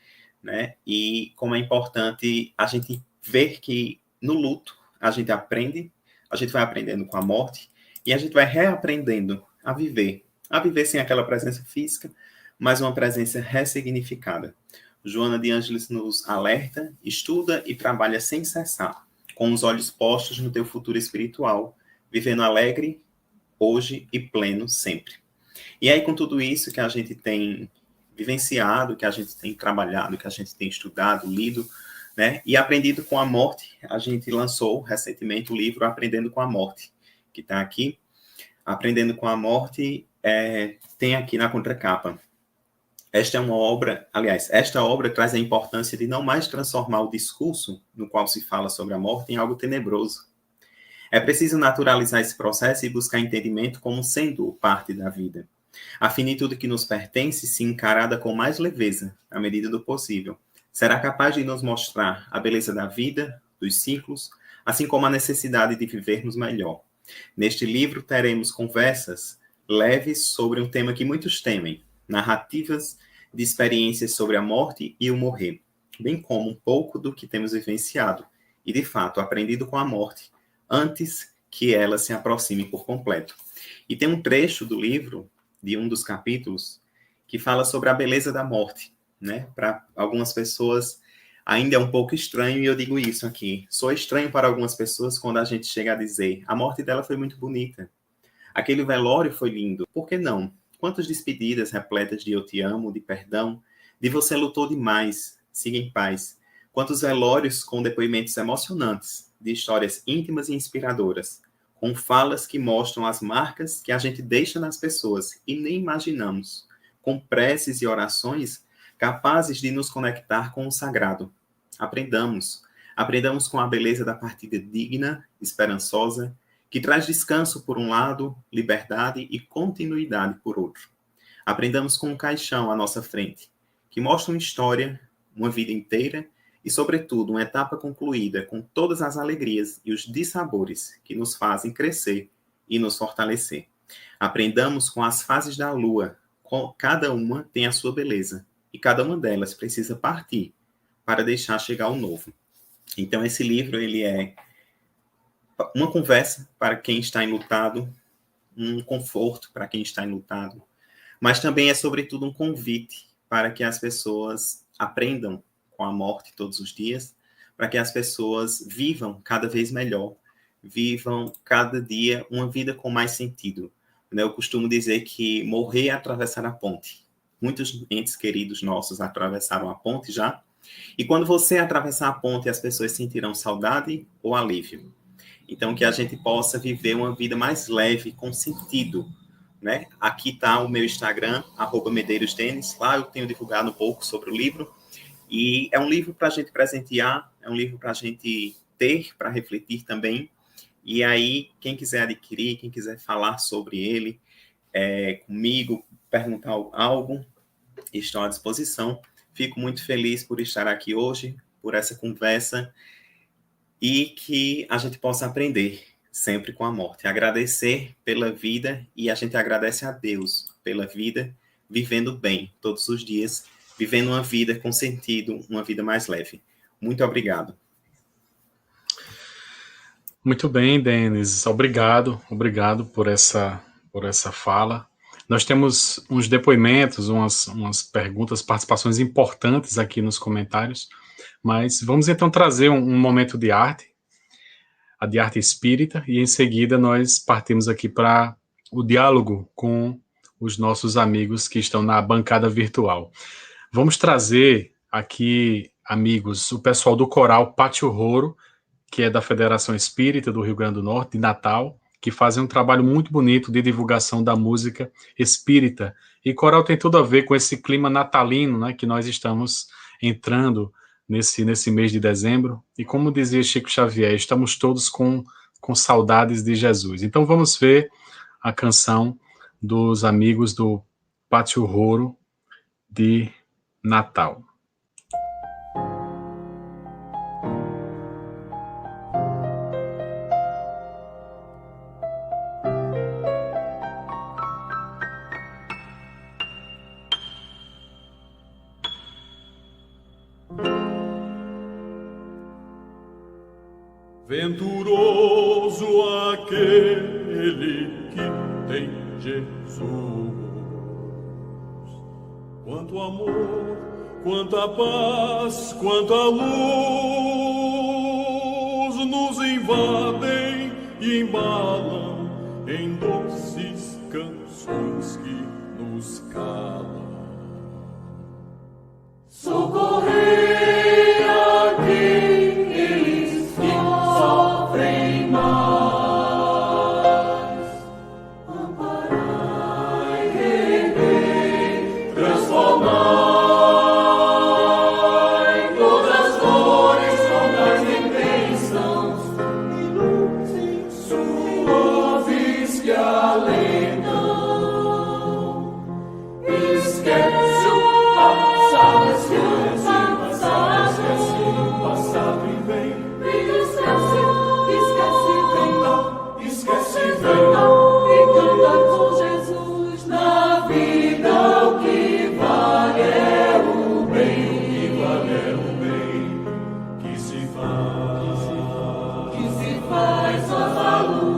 né? E como é importante a gente ver que no luto a gente aprende, a gente vai aprendendo com a morte e a gente vai reaprendendo a viver sem aquela presença física, mas uma presença ressignificada. Joana de Ângeles nos alerta, estuda e trabalha sem cessar, com os olhos postos no teu futuro espiritual, vivendo alegre, hoje e pleno sempre. E aí, com tudo isso que a gente tem vivenciado, que a gente tem trabalhado, que a gente tem estudado, lido, né, e aprendido com a morte, a gente lançou recentemente o livro Aprendendo com a Morte, que está aqui. Aprendendo com a Morte tem aqui na contracapa. Esta é uma obra, aliás, esta obra traz a importância de não mais transformar o discurso no qual se fala sobre a morte em algo tenebroso. É preciso naturalizar esse processo e buscar entendimento como sendo parte da vida. A finitude que nos pertence, se encarada com mais leveza, à medida do possível, será capaz de nos mostrar a beleza da vida, dos ciclos, assim como a necessidade de vivermos melhor. Neste livro teremos conversas leves sobre um tema que muitos temem, narrativas de experiências sobre a morte e o morrer, bem como um pouco do que temos vivenciado e, de fato, aprendido com a morte, antes que ela se aproxime por completo. E tem um trecho do livro, de um dos capítulos, que fala sobre a beleza da morte, né? Para algumas pessoas ainda é um pouco estranho, e eu digo isso aqui. Sou estranho para algumas pessoas quando a gente chega a dizer: a morte dela foi muito bonita, aquele velório foi lindo. Por que não? Quantas despedidas repletas de eu te amo, de perdão, de você lutou demais, siga em paz. Quantos velórios com depoimentos emocionantes, de histórias íntimas e inspiradoras, com falas que mostram as marcas que a gente deixa nas pessoas e nem imaginamos, com preces e orações capazes de nos conectar com o sagrado. Aprendamos com a beleza da partida digna, esperançosa, que traz descanso por um lado, liberdade e continuidade por outro. Aprendamos com um caixão à nossa frente, que mostra uma história, uma vida inteira e, sobretudo, uma etapa concluída com todas as alegrias e os dissabores que nos fazem crescer e nos fortalecer. Aprendamos com as fases da lua, cada uma tem a sua beleza e cada uma delas precisa partir para deixar chegar o novo. Então, esse livro ele é uma conversa para quem está enlutado, um conforto para quem está enlutado, mas também é, sobretudo, um convite para que as pessoas aprendam com a morte todos os dias, para que as pessoas vivam cada vez melhor, vivam cada dia uma vida com mais sentido. Eu costumo dizer que morrer é atravessar a ponte. Muitos entes queridos nossos atravessaram a ponte já, e quando você atravessar a ponte, as pessoas sentirão saudade ou alívio. Então, que a gente possa viver uma vida mais leve, com sentido, né? Aqui está o meu Instagram, @medeirosdenis. Lá eu tenho divulgado um pouco sobre o livro. E é um livro para a gente presentear, é um livro para a gente ter, para refletir também. E aí, quem quiser adquirir, quem quiser falar sobre ele comigo, perguntar algo, estou à disposição. Fico muito feliz por estar aqui hoje, por essa conversa, e que a gente possa aprender sempre com a morte. Agradecer pela vida, e a gente agradece a Deus pela vida, vivendo bem todos os dias, vivendo uma vida com sentido, uma vida mais leve. Muito obrigado. Muito bem, Denis. Obrigado por essa fala. Nós temos uns depoimentos, umas perguntas, participações importantes aqui nos comentários, mas vamos então trazer um momento de arte, a de arte espírita, e em seguida nós partimos aqui para o diálogo com os nossos amigos que estão na bancada virtual. Vamos trazer aqui, amigos, o pessoal do coral Pátio Roro, que é da Federação Espírita do Rio Grande do Norte, de Natal, que fazem um trabalho muito bonito de divulgação da música espírita. E coral tem tudo a ver com esse clima natalino, né, que nós estamos entrando nesse mês de dezembro. E como dizia Chico Xavier, estamos todos com saudades de Jesus. Então vamos ver a canção dos amigos do Pátio Roro de Natal. Venturoso aquele que tem Jesus. Quanto amor, quanta paz, quanta luz nos invadem e embalam em doces canções que nos calam. Socorrei aqueles que sofrem mais, amparai, erguei, transformai todas as dores, tornais em bênçãos e luzes suaves que alentam. Esquece o passado, esquece o passado e vem. Esquece, vem. E canta com Jesus na vida. O que vale é o bem, o que vale é o bem que se faz a luz.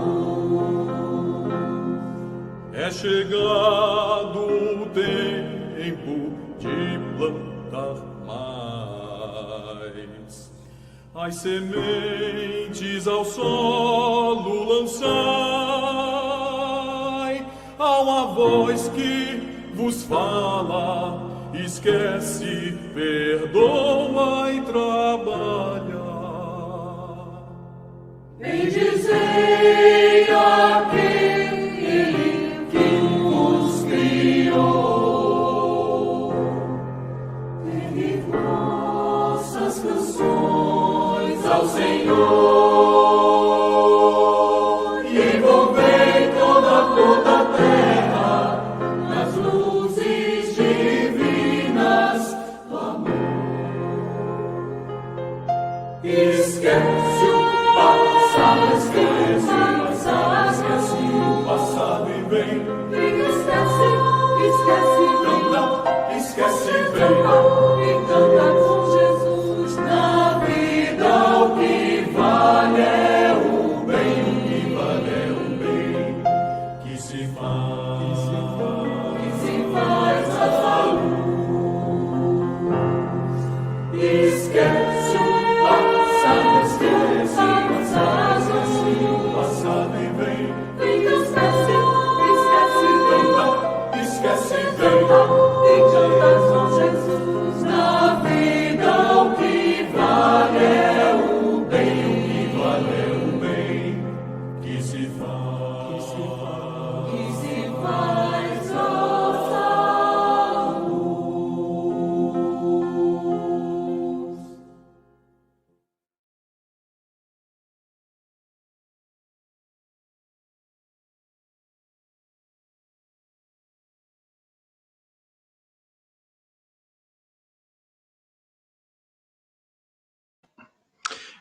É chegado o tempo de plantar mais as sementes ao solo lançai. Há uma voz que vos fala, esquece, perdoa e trabalha. Vem dizer aquele que vos criou, pegue vossas canções ao Senhor e envolvei toda a terra nas luzes divinas do amor. Esquece o passado, esquece o passado e vem. Esquece, vem. E canta com Jesus na vida. O que vale é o bem, o que vale é o bem que se faz a luz. Esquece o passado, esquece o passado e vem. Esquece, vem. E canta com Jesus na vida. O que vale é o bem, o que vale é o bem que se faz a luz.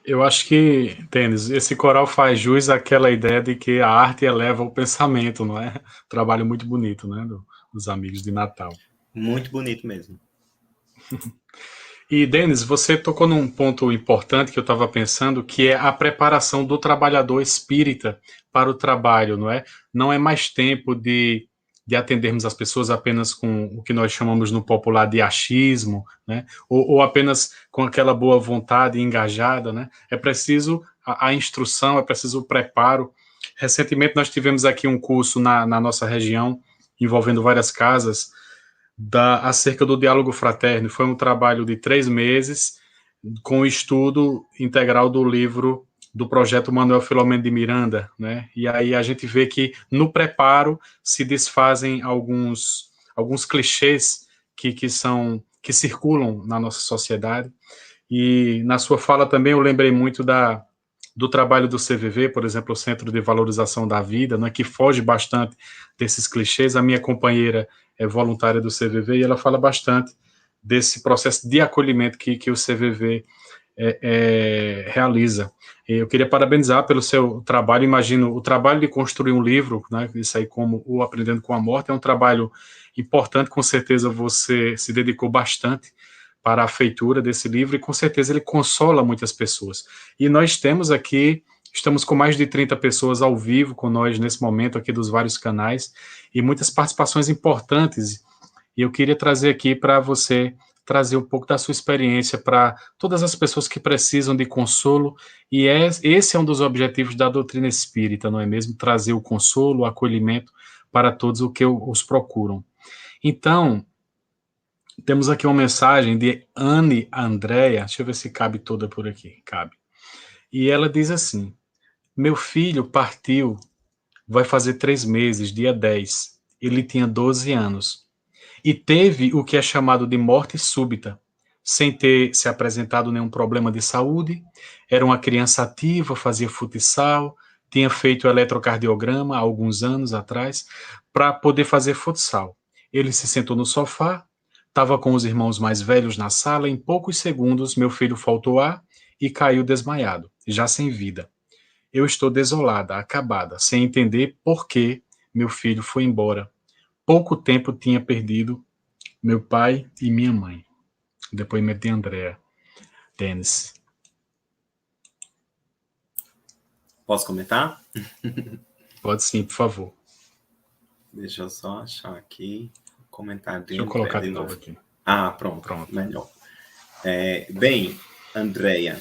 Eu acho que, Tênis, esse coral faz jus àquela ideia de que a arte eleva o pensamento, não é? Trabalho muito bonito, né, dos amigos de Natal. Muito bonito mesmo. E, Denis, você tocou num ponto importante que eu estava pensando, que é a preparação do trabalhador espírita para o trabalho, não é? Não é mais tempo de atendermos as pessoas apenas com o que nós chamamos no popular de achismo, né? Ou apenas com aquela boa vontade engajada, né? É preciso a instrução, é preciso o preparo. Recentemente nós tivemos aqui um curso na nossa região, envolvendo várias casas, acerca do diálogo fraterno. Foi um trabalho de 3 meses, com o estudo integral do livro do projeto Manuel Filomeno de Miranda, né? E aí a gente vê que no preparo se desfazem alguns clichês que circulam na nossa sociedade. E na sua fala também eu lembrei muito do trabalho do CVV, por exemplo, o Centro de Valorização da Vida, né, que foge bastante desses clichês. A minha companheira é voluntária do CVV e ela fala bastante desse processo de acolhimento que o CVV realiza. Eu queria parabenizar pelo seu trabalho. Imagino o trabalho de construir um livro, né, isso aí como o Aprendendo com a Morte, é um trabalho importante, com certeza você se dedicou bastante para a feitura desse livro, e com certeza ele consola muitas pessoas. E nós temos aqui, estamos com mais de 30 pessoas ao vivo com nós nesse momento aqui dos vários canais, e muitas participações importantes, e eu queria trazer aqui para você trazer um pouco da sua experiência para todas as pessoas que precisam de consolo, e esse é um dos objetivos da doutrina espírita, não é mesmo? Trazer o consolo, o acolhimento para todos os que os procuram. Então, temos aqui uma mensagem de Anne Andréia, deixa eu ver se cabe toda por aqui, cabe. E ela diz assim: meu filho partiu, vai fazer 3 meses, dia 10. Ele tinha 12 anos. E teve o que é chamado de morte súbita, sem ter se apresentado nenhum problema de saúde. Era uma criança ativa, fazia futsal, tinha feito eletrocardiograma há alguns anos atrás, para poder fazer futsal. Ele se sentou no sofá, estava com os irmãos mais velhos na sala, em poucos segundos meu filho faltou ar e caiu desmaiado, já sem vida. Eu estou desolada, acabada, sem entender por que meu filho foi embora. Pouco tempo tinha perdido meu pai e minha mãe. Depoimento de Andréa Denis. Posso comentar? Pode sim, por favor. Deixa eu só achar aqui o comentário de Deixa eu colocar de novo aqui. Ah, pronto. Melhor. Bem, Andréia,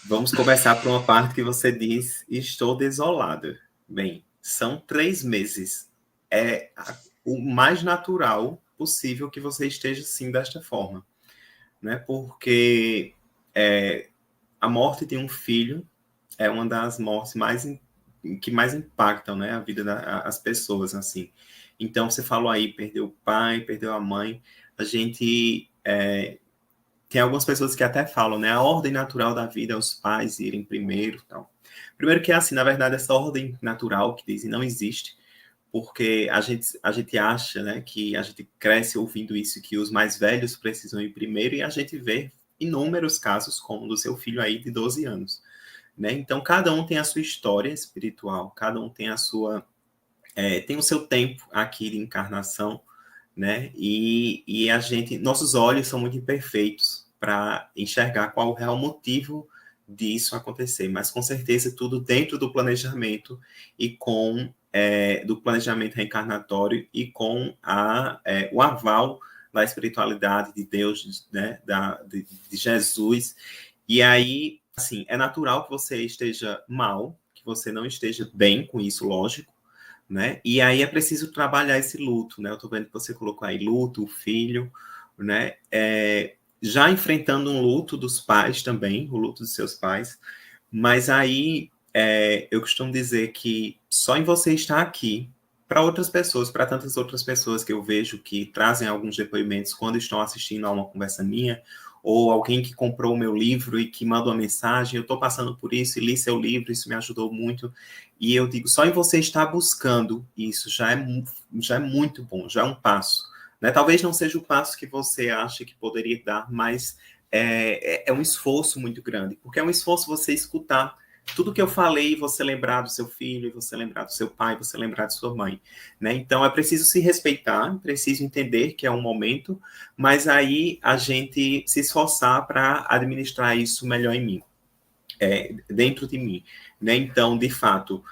vamos começar por uma parte que você diz: estou desolada. Bem, são 3 meses. É o mais natural possível que você esteja assim desta forma, né? Porque a morte de um filho é uma das mortes que mais impactam, né, a vida das pessoas, assim. Então, você falou aí, perdeu o pai, perdeu a mãe. A gente tem algumas pessoas que até falam, né, a ordem natural da vida é os pais irem primeiro, tal. Primeiro que é assim, na verdade, essa ordem natural que dizem não existe, porque a gente acha, né, que a gente cresce ouvindo isso, que os mais velhos precisam ir primeiro, e a gente vê inúmeros casos, como o do seu filho aí de 12 anos. Né? Então, cada um tem a sua história espiritual, cada um tem tem o seu tempo aqui de encarnação, né? E nossos olhos são muito imperfeitos para enxergar qual o real motivo disso acontecer, mas com certeza tudo dentro do planejamento e do planejamento reencarnatório e com o aval da espiritualidade de Deus, né? de Jesus. E aí, assim, é natural que você esteja mal, que você não esteja bem com isso, lógico, né? E aí é preciso trabalhar esse luto, né? Eu tô vendo que você colocou aí luto, o filho, né? Já enfrentando um luto dos pais também, o luto dos seus pais, mas aí eu costumo dizer que só em você estar aqui, para outras pessoas, para tantas outras pessoas que eu vejo que trazem alguns depoimentos quando estão assistindo a uma conversa minha, ou alguém que comprou o meu livro e que manda uma mensagem: eu estou passando por isso e li seu livro, isso me ajudou muito. E eu digo, só em você estar buscando isso já é muito bom, já é um passo. Né? Talvez não seja o passo que você acha que poderia dar, mas é um esforço muito grande, porque é um esforço você escutar tudo que eu falei, você lembrar do seu filho, você lembrar do seu pai, você lembrar de sua mãe, né? Então, é preciso se respeitar, preciso entender que é um momento, mas aí a gente se esforçar para administrar isso melhor em mim, dentro de mim, né? Então, de fato,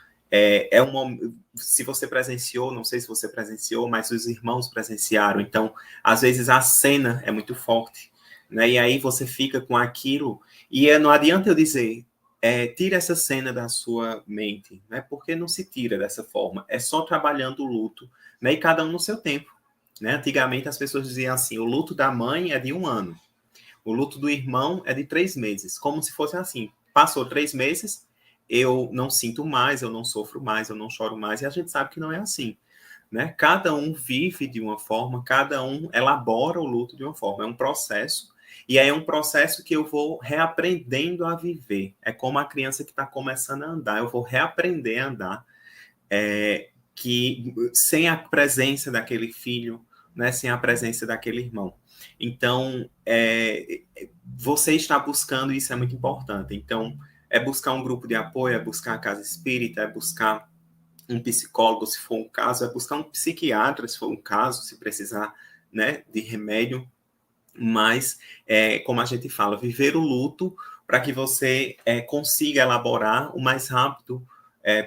se você presenciou, não sei se você presenciou, mas os irmãos presenciaram, então, às vezes a cena é muito forte, né? E aí você fica com aquilo, e não adianta eu dizer... tira essa cena da sua mente, né? Porque não se tira dessa forma. É só trabalhando o luto, né? E cada um no seu tempo, né? Antigamente as pessoas diziam assim: o luto da mãe é de 1 ano, o luto do irmão é de 3 meses, como se fosse assim: passou 3 meses, eu não sinto mais, eu não sofro mais, eu não choro mais. E a gente sabe que não é assim, né? Cada um vive de uma forma, cada um elabora o luto de uma forma. É um processo. E aí é um processo que eu vou reaprendendo a viver. É como a criança que está começando a andar. Eu vou reaprender a andar sem a presença daquele filho, né, sem a presença daquele irmão. Então, você está buscando, isso é muito importante. Então, é buscar um grupo de apoio, é buscar a casa espírita, é buscar um psicólogo, se for um caso, é buscar um psiquiatra, se for um caso, se precisar, né, de remédio. mas, como a gente fala, viver o luto para que você consiga elaborar o mais rápido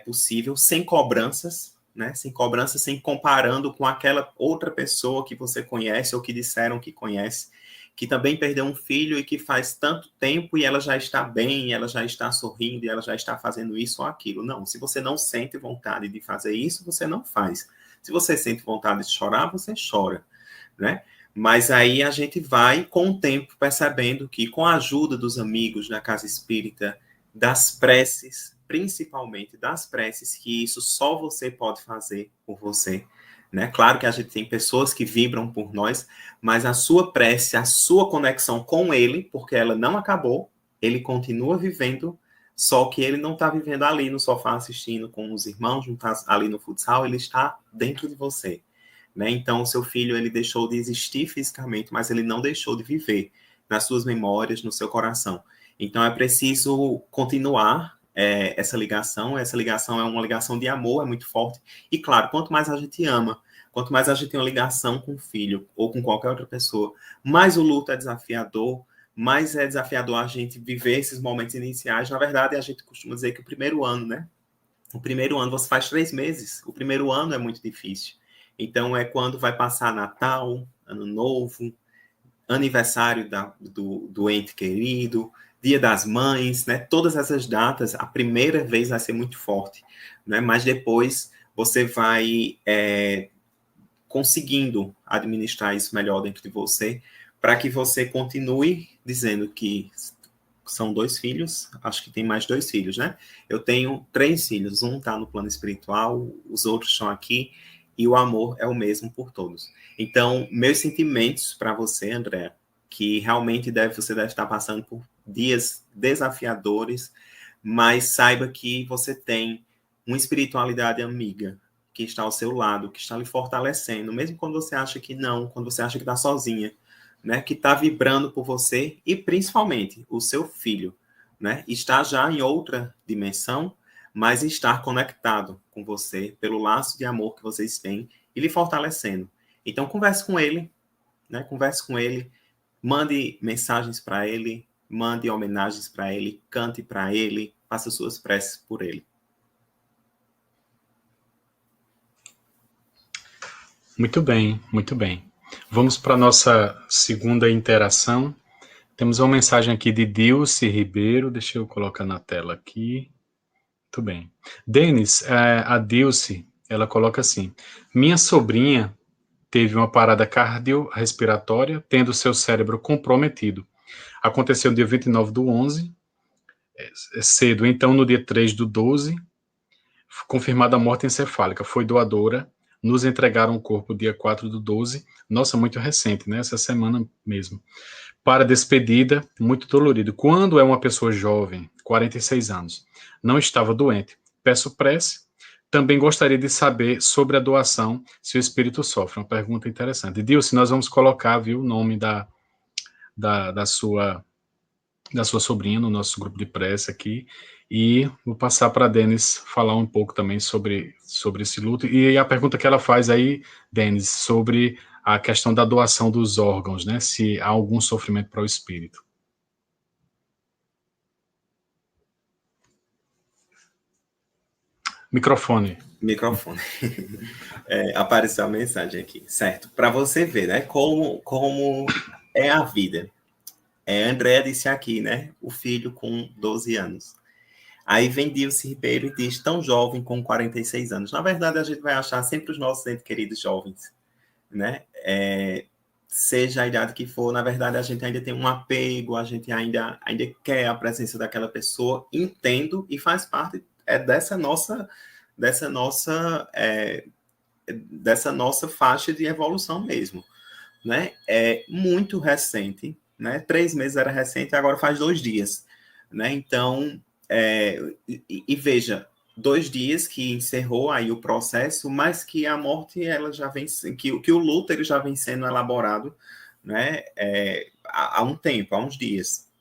possível, sem cobranças, né? Sem cobranças, sem comparando com aquela outra pessoa que você conhece ou que disseram que conhece, que também perdeu um filho e que faz tanto tempo e ela já está bem, ela já está sorrindo e ela já está fazendo isso ou aquilo. Não, se você não sente vontade de fazer isso, você não faz. Se você sente vontade de chorar, você chora, né? Mas aí a gente vai, com o tempo, percebendo que, com a ajuda dos amigos da casa espírita, das preces, principalmente das preces, que isso só você pode fazer por você, né? Claro que a gente tem pessoas que vibram por nós, mas a sua prece, a sua conexão com ele, porque ela não acabou, ele continua vivendo, só que ele não está vivendo ali no sofá assistindo com os irmãos, não está ali no futsal, ele está dentro de você. Né? Então, o seu filho, ele deixou de existir fisicamente, mas ele não deixou de viver nas suas memórias, no seu coração. Então, é preciso continuar essa ligação é uma ligação de amor, é muito forte, e claro, quanto mais a gente ama, quanto mais a gente tem uma ligação com o filho, ou com qualquer outra pessoa, mais o luto é desafiador, mais é desafiador a gente viver esses momentos iniciais. Na verdade, a gente costuma dizer que o primeiro ano, né? O primeiro ano, você faz 3 meses, o primeiro ano é muito difícil. Então, é quando vai passar Natal, Ano Novo, aniversário do ente querido, Dia das Mães, né? Todas essas datas, a primeira vez vai ser muito forte, né? Mas depois você vai conseguindo administrar isso melhor dentro de você, para que você continue dizendo que são 2 filhos, acho que tem mais 2 filhos, né? Eu tenho 3 filhos, um está no plano espiritual, os outros estão aqui, e o amor é o mesmo por todos. Então, meus sentimentos para você, André, que realmente você deve estar passando por dias desafiadores, mas saiba que você tem uma espiritualidade amiga, que está ao seu lado, que está lhe fortalecendo, mesmo quando você acha que não, quando você acha que está sozinha, né, que está vibrando por você, e principalmente o seu filho, né, está já em outra dimensão, mas estar conectado com você pelo laço de amor que vocês têm e lhe fortalecendo. Então, converse com ele, né? Converse com ele, mande mensagens para ele, mande homenagens para ele, cante para ele, faça suas preces por ele. Muito bem, muito bem. Vamos para a nossa segunda interação. Temos uma mensagem aqui de Dilce Ribeiro, deixa eu colocar na tela aqui. Muito bem. Denis, a Dilce, ela coloca assim: minha sobrinha teve uma parada cardiorrespiratória, tendo seu cérebro comprometido. Aconteceu no dia 29/11, cedo. Então, no dia 3/12, confirmada a morte encefálica. Foi doadora. Nos entregaram o corpo dia 4/12. Nossa, muito recente, né? Essa semana mesmo. Para despedida, muito dolorido. Quando é uma pessoa jovem, 46 anos, não estava doente, peço prece. Também gostaria de saber sobre a doação, se o espírito sofre. Uma pergunta interessante. Dilce, nós vamos colocar, viu, o nome da sua sobrinha no nosso grupo de prece aqui, e vou passar para a Denis falar um pouco também sobre esse luto. E a pergunta que ela faz aí, Denis, sobre a questão da doação dos órgãos, né? Se há algum sofrimento para o espírito. Microfone. Apareceu a mensagem aqui, certo? Para você ver, né? Como é a vida. André disse aqui, né? O filho com 12 anos. Aí vem Dilce Ribeiro e diz, tão jovem, com 46 anos. Na verdade, a gente vai achar sempre os nossos entes queridos jovens, né? Seja a idade que for, na verdade, a gente ainda tem um apego, a gente ainda quer a presença daquela pessoa, entendo, e faz parte dessa nossa faixa de evolução mesmo, né? É muito recente, né? 3 meses era recente, agora faz 2 dias, né? Então, e veja, 2 dias que encerrou aí o processo, mas que a morte, ela já vem, que o luto ele já vem sendo elaborado, né? Há um tempo, há uns dias,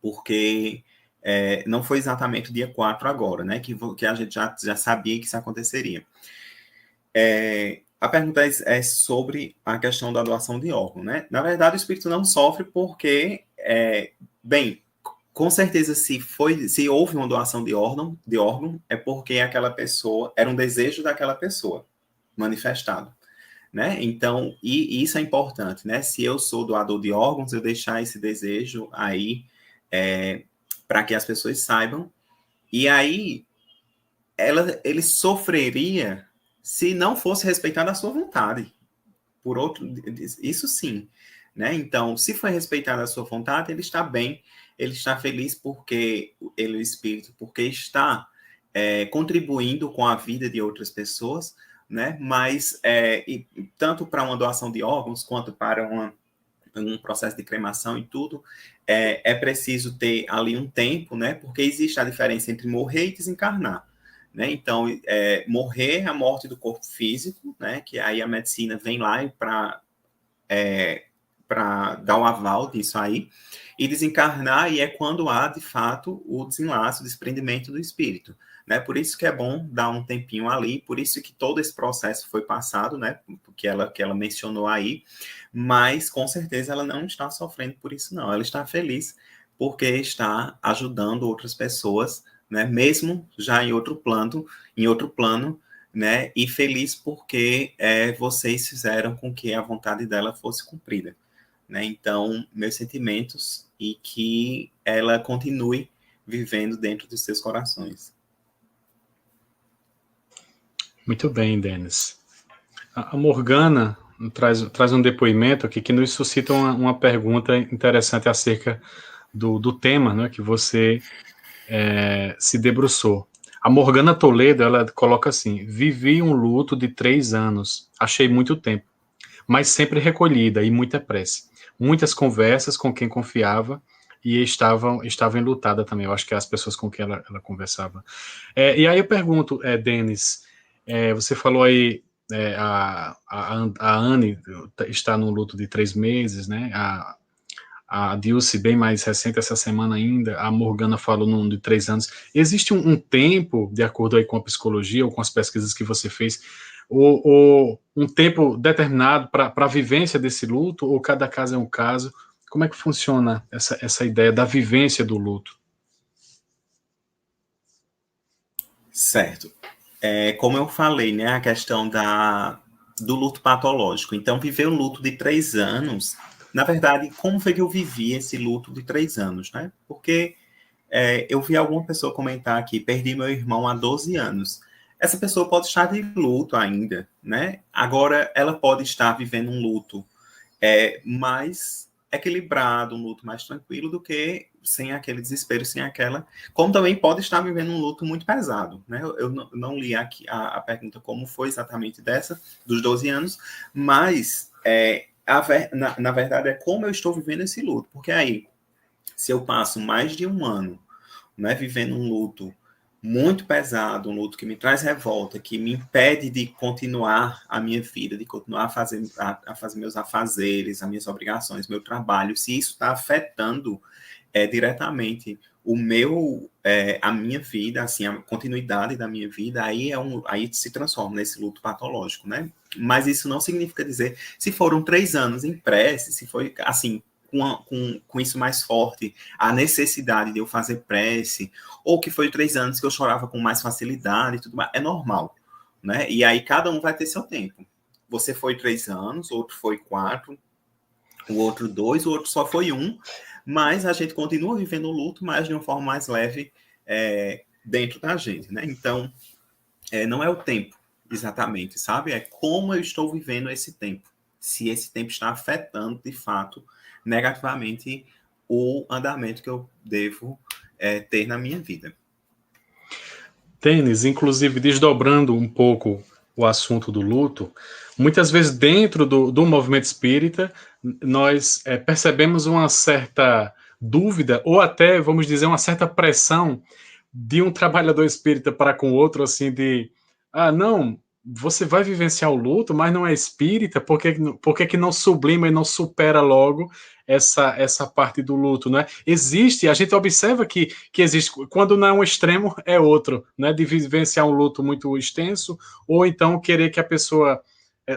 porque não foi exatamente o dia 4 agora, né? Que a gente já sabia que isso aconteceria. A pergunta é sobre a questão da doação de órgão, né? Na verdade, o espírito não sofre porque, bem, com certeza, se houve uma doação de órgão, é porque aquela pessoa, era um desejo daquela pessoa manifestado, né? Então, e isso é importante, né? Se eu sou doador de órgãos, eu deixar esse desejo aí para que as pessoas saibam, e aí ele sofreria se não fosse respeitada a sua vontade. Por outro, isso sim, né? Então, se foi respeitada a sua vontade, ele está bem, ele está feliz porque ele é o espírito, porque está contribuindo com a vida de outras pessoas, né? Mas tanto para uma doação de órgãos quanto para um processo de cremação e tudo, é preciso ter ali um tempo, né? Porque existe a diferença entre morrer e desencarnar. Né? Então, morrer é a morte do corpo físico, né? Que aí a medicina vem lá para dar o aval disso aí, e desencarnar, e é quando há, de fato, o desenlace, o desprendimento do espírito. Né? Por isso que é bom dar um tempinho ali, por isso que todo esse processo foi passado, né? Que ela mencionou aí, mas com certeza ela não está sofrendo por isso, não. Ela está feliz porque está ajudando outras pessoas, né, mesmo já em outro plano, né, e feliz porque vocês fizeram com que a vontade dela fosse cumprida, né? Então, meus sentimentos, e que ela continue vivendo dentro dos seus corações. Muito bem, Denis. A Morgana traz um depoimento aqui que nos suscita uma pergunta interessante acerca do tema, né, que você se debruçou. A Morgana Toledo, ela coloca assim: vivi um luto de 3 anos, achei muito tempo, mas sempre recolhida e muita prece. Muitas conversas com quem confiava e estava enlutada também. Eu acho que as pessoas com quem ela conversava. E aí eu pergunto, Denis, você falou aí, a Anne está num luto de 3 meses, né? A Dilce, bem mais recente, essa semana ainda, a Morgana falou num de 3 anos. Existe um tempo, de acordo aí com a psicologia ou com as pesquisas que você fez, ou um tempo determinado para a vivência desse luto, ou cada caso é um caso? Como é que funciona essa ideia da vivência do luto? Certo. Como eu falei, né, a questão do luto patológico. Então, viver um luto de 3 anos, na verdade, como foi que eu vivi esse luto de 3 anos, né? Porque eu vi alguma pessoa comentar aqui, perdi meu irmão há 12 anos. Essa pessoa pode estar de luto ainda, né? Agora, ela pode estar vivendo um luto mais equilibrado, um luto mais tranquilo, do que sem aquele desespero, sem aquela... Como também pode estar vivendo um luto muito pesado, né? Eu não li aqui a pergunta como foi exatamente dessa, dos 12 anos, mas na verdade é como eu estou vivendo esse luto, porque aí, se eu passo mais de 1 ano, né, vivendo um luto muito pesado, um luto que me traz revolta, que me impede de continuar a minha vida, de continuar a fazer meus afazeres, as minhas obrigações, meu trabalho, se isso está afetando diretamente a minha vida, assim, a continuidade da minha vida, aí se transforma nesse luto patológico, né? Mas isso não significa dizer, se foram 3 anos em prece, se foi assim, com isso mais forte, a necessidade de eu fazer prece, ou que foi 3 anos que eu chorava com mais facilidade e tudo mais, é normal, né? E aí cada um vai ter seu tempo. Você foi 3 anos, outro foi 4, o outro 2, o outro só foi 1, mas a gente continua vivendo o luto, mas de uma forma mais leve dentro da gente, né? Então, não é o tempo, exatamente, sabe? É como eu estou vivendo esse tempo. Se esse tempo está afetando, de fato, negativamente o andamento que eu devo ter na minha vida. Denis, inclusive, desdobrando um pouco o assunto do luto, muitas vezes dentro do movimento espírita, nós percebemos uma certa dúvida, ou até, vamos dizer, uma certa pressão de um trabalhador espírita para com o outro, assim, não, você vai vivenciar o luto, mas não é espírita, por que que não sublima e não supera logo essa parte do luto, né? Existe, a gente observa que existe, quando não é um extremo, é outro, né? De vivenciar um luto muito extenso, ou então querer que a pessoa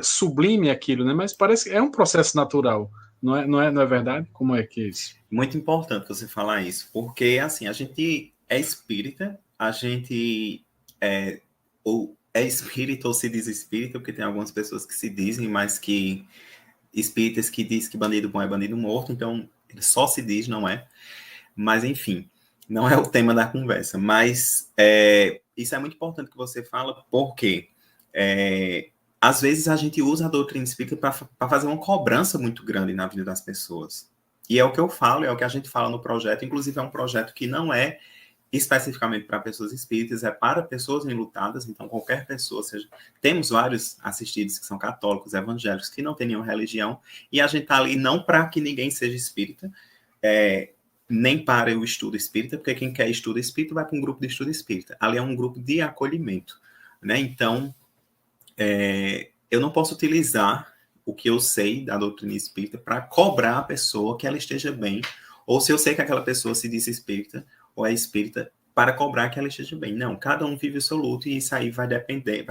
sublime aquilo, né? Mas parece que é um processo natural, não é verdade? Como é que é isso? Muito importante você falar isso, porque assim, a gente é espírita, a gente ou é espírita ou se diz espírita, porque tem algumas pessoas que se dizem, mas que espíritas que diz que bandido bom é bandido morto, então ele só se diz, não é? Mas enfim, não é o tema da conversa, mas isso é muito importante que você fala, porque às vezes a gente usa a doutrina espírita para fazer uma cobrança muito grande na vida das pessoas. E é o que eu falo, é o que a gente fala no projeto, inclusive é um projeto que não é especificamente para pessoas espíritas, é para pessoas enlutadas, então qualquer pessoa, seja, temos vários assistidos que são católicos, evangélicos, que não têm nenhuma religião, e a gente está ali não para que ninguém seja espírita, nem para o estudo espírita, porque quem quer estudo espírita vai para um grupo de estudo espírita, ali é um grupo de acolhimento, né? Então, eu não posso utilizar o que eu sei da doutrina espírita para cobrar a pessoa que ela esteja bem, ou se eu sei que aquela pessoa se diz espírita, ou é espírita, para cobrar que ela esteja bem. Não, cada um vive o seu luto e isso aí vai depender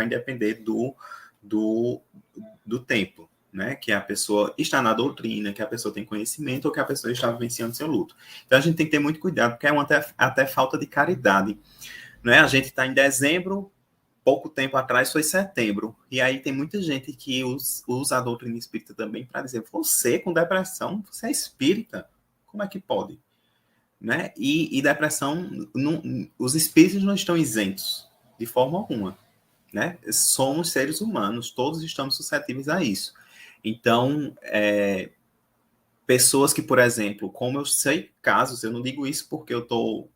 do tempo, né? Que a pessoa está na doutrina, que a pessoa tem conhecimento ou que a pessoa está vivenciando seu luto. Então a gente tem que ter muito cuidado, porque é até falta de caridade. Né? A gente está em dezembro, pouco tempo atrás foi setembro, e aí tem muita gente que usa a doutrina espírita também para dizer, você com depressão, você é espírita, como é que pode? Né? E depressão, os espíritos não estão isentos, de forma alguma. Né? Somos seres humanos, todos estamos suscetíveis a isso. Então, pessoas que, por exemplo, como eu sei casos, eu não digo isso porque eu estou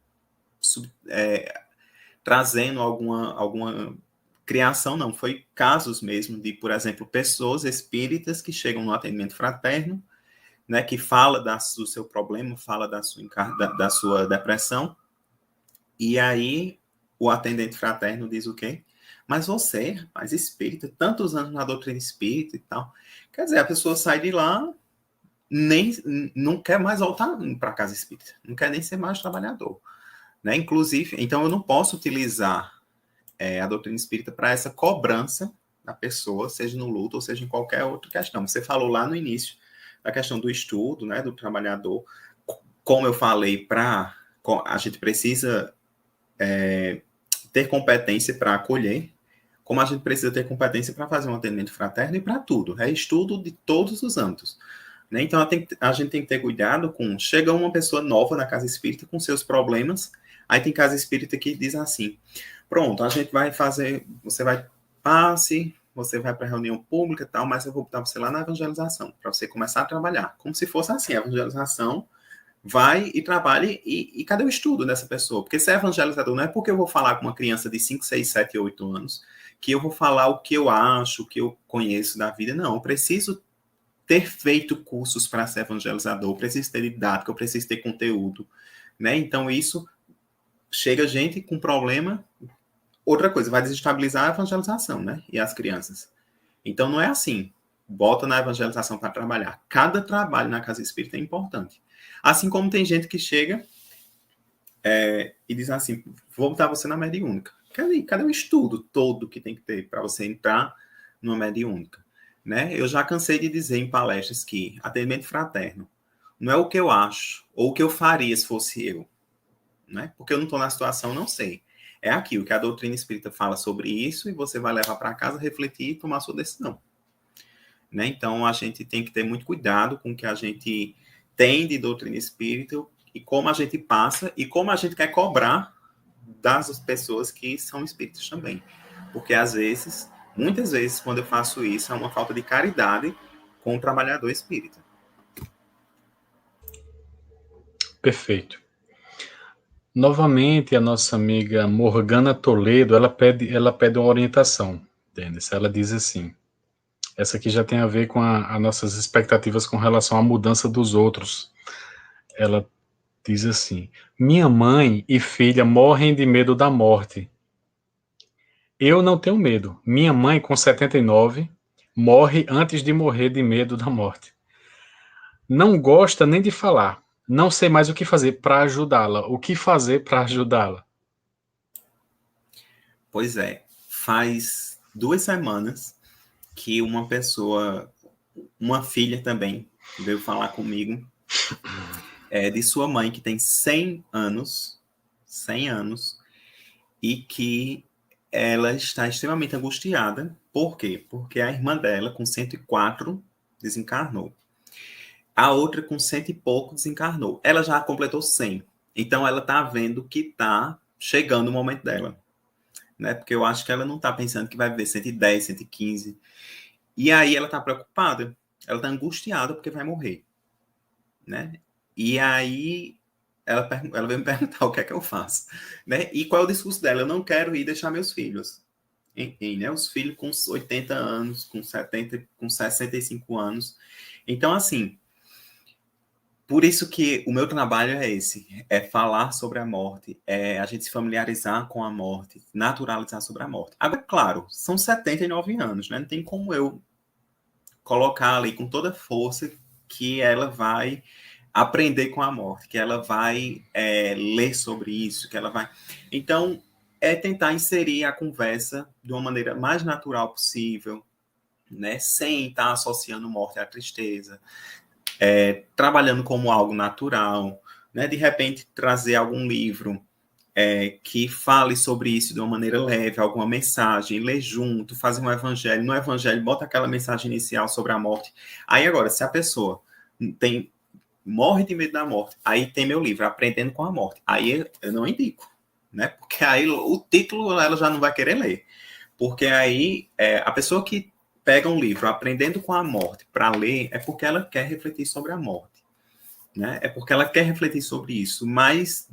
trazendo alguma criação, não, foi casos mesmo de, por exemplo, pessoas espíritas que chegam no atendimento fraterno, né, que fala do seu problema, fala da sua depressão, e aí o atendente fraterno diz o quê? Mas você, rapaz, espírita, tantos anos na doutrina espírita e tal. Quer dizer, a pessoa sai de lá, não quer mais voltar para a casa espírita, não quer nem ser mais trabalhador. Né? Inclusive, então eu não posso utilizar a doutrina espírita para essa cobrança da pessoa, seja no luto ou seja em qualquer outra questão. Você falou lá no início da questão do estudo, né, do trabalhador. Como eu falei, a gente precisa ter competência para acolher, como a gente precisa ter competência para fazer um atendimento fraterno e para tudo. É estudo de todos os âmbitos. Né? Então, a gente tem que ter cuidado com... Chega uma pessoa nova na casa espírita com seus problemas, aí tem casa espírita que diz assim, pronto, a gente vai fazer... Você vai para a reunião pública e tal, mas eu vou botar você lá na evangelização, para você começar a trabalhar. Como se fosse assim, a evangelização vai e trabalhe, e cadê o estudo dessa pessoa? Porque ser evangelizador não é porque eu vou falar com uma criança de 5, 6, 7, 8 anos, que eu vou falar o que eu acho, o que eu conheço da vida. Não, eu preciso ter feito cursos para ser evangelizador, eu preciso ter didática, eu preciso ter conteúdo. Né? Então, isso chega gente com problema. Outra coisa, vai desestabilizar a evangelização, né? E as crianças. Então, não é assim. Bota na evangelização para trabalhar. Cada trabalho na casa espírita é importante. Assim como tem gente que chega e diz assim, vou botar você na mediúnica. Cadê o estudo todo que tem que ter para você entrar numa mediúnica? Né? Eu já cansei de dizer em palestras que atendimento fraterno não é o que eu acho ou o que eu faria se fosse eu. Né? Porque eu não estou na situação, não sei. É aquilo que a doutrina espírita fala sobre isso e você vai levar para casa, refletir e tomar sua decisão. Né? Então, a gente tem que ter muito cuidado com o que a gente tem de doutrina espírita e como a gente passa e como a gente quer cobrar das pessoas que são espíritas também. Porque, às vezes, muitas vezes, quando eu faço isso, é uma falta de caridade com o trabalhador espírita. Perfeito. Novamente, a nossa amiga Morgana Toledo, ela pede uma orientação, entende? Ela diz assim, essa aqui já tem a ver com as nossas expectativas com relação à mudança dos outros. Ela diz assim, minha mãe e filha morrem de medo da morte. Eu não tenho medo. Minha mãe, com 79, morre antes de morrer de medo da morte. Não gosta nem de falar. Não sei mais o que fazer para ajudá-la. O que fazer para ajudá-la? Pois é. Faz 2 semanas que uma pessoa, uma filha também, veio falar comigo, de sua mãe, que tem 100 anos, e que ela está extremamente angustiada. Por quê? Porque a irmã dela, com 104, desencarnou. A outra, com 100 e pouco, desencarnou. Ela já completou 100. Então, ela está vendo que está chegando o momento dela. Né? Porque eu acho que ela não está pensando que vai viver 110, 115. E aí ela está preocupada. Ela está angustiada porque vai morrer. Né? E aí ela veio me perguntar o que é que eu faço. Né? E qual é o discurso dela? Eu não quero ir deixar meus filhos. Enfim, né? Os filhos com 80 anos, com 70, com 65 anos. Então, assim, por isso que o meu trabalho é esse, é falar sobre a morte, é a gente se familiarizar com a morte, naturalizar sobre a morte. Agora, claro, são 79 anos, né? Não tem como eu colocar ali com toda força que ela vai aprender com a morte, que ela vai ler sobre isso, que ela vai... Então, é tentar inserir a conversa de uma maneira mais natural possível, né? Sem estar associando morte à tristeza, trabalhando como algo natural, né? De repente trazer algum livro que fale sobre isso de uma maneira leve, alguma mensagem, ler junto, fazer um evangelho. No evangelho, bota aquela mensagem inicial sobre a morte. Aí agora, se a pessoa morre de medo da morte, aí tem meu livro, Aprendendo com a Morte. Aí eu não indico, né? Porque aí o título ela já não vai querer ler. Porque aí a pessoa que pega um livro Aprendendo com a Morte para ler, é porque ela quer refletir sobre a morte, né? É porque ela quer refletir sobre isso. Mas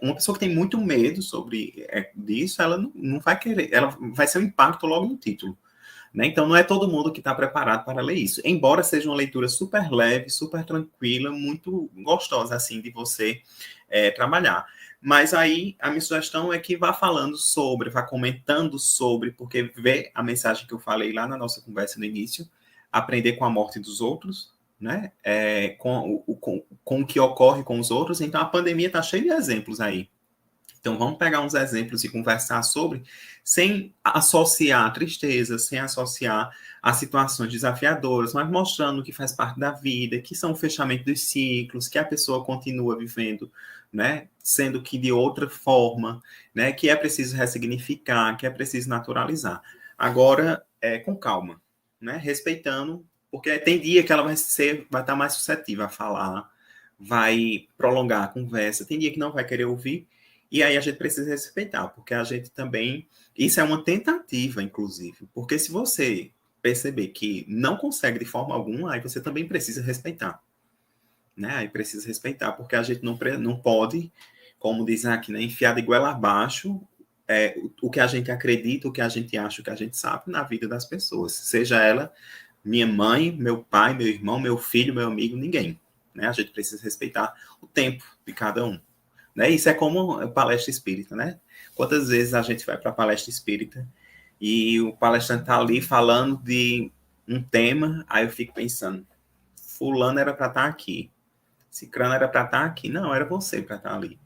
uma pessoa que tem muito medo sobre disso, ela não vai querer, ela vai ser um impacto logo no título, né? Então não é todo mundo que está preparado para ler isso, embora seja uma leitura super leve, super tranquila, muito gostosa assim de você trabalhar. Mas aí a minha sugestão é que vá falando sobre, vá comentando sobre, porque vê a mensagem que eu falei lá na nossa conversa no início, aprender com a morte dos outros, né? Com o que ocorre com os outros. Então a pandemia está cheia de exemplos aí. Então vamos pegar uns exemplos e conversar sobre, sem associar a tristeza, sem associar a situações desafiadoras, mas mostrando que faz parte da vida, que são o fechamento dos ciclos, que a pessoa continua vivendo, né, sendo que de outra forma, né, que é preciso ressignificar, que é preciso naturalizar. Agora, com calma, né, respeitando, porque tem dia que ela vai estar mais suscetível a falar, vai prolongar a conversa, tem dia que não vai querer ouvir, e aí a gente precisa respeitar, porque a gente também... Isso é uma tentativa, inclusive, porque se você perceber que não consegue de forma alguma, aí você também precisa respeitar. Né? Aí precisa respeitar, porque a gente não pode, como dizem aqui, né, enfiar de goela abaixo o que a gente acredita, o que a gente acha, o que a gente sabe na vida das pessoas. Seja ela minha mãe, meu pai, meu irmão, meu filho, meu amigo, ninguém. Né? A gente precisa respeitar o tempo de cada um. Né? Isso é como palestra espírita, né? Quantas vezes a gente vai para a palestra espírita e o palestrante está ali falando de um tema, aí eu fico pensando, fulano era para estar aqui, cicrano era para estar aqui, não, era você para estar ali.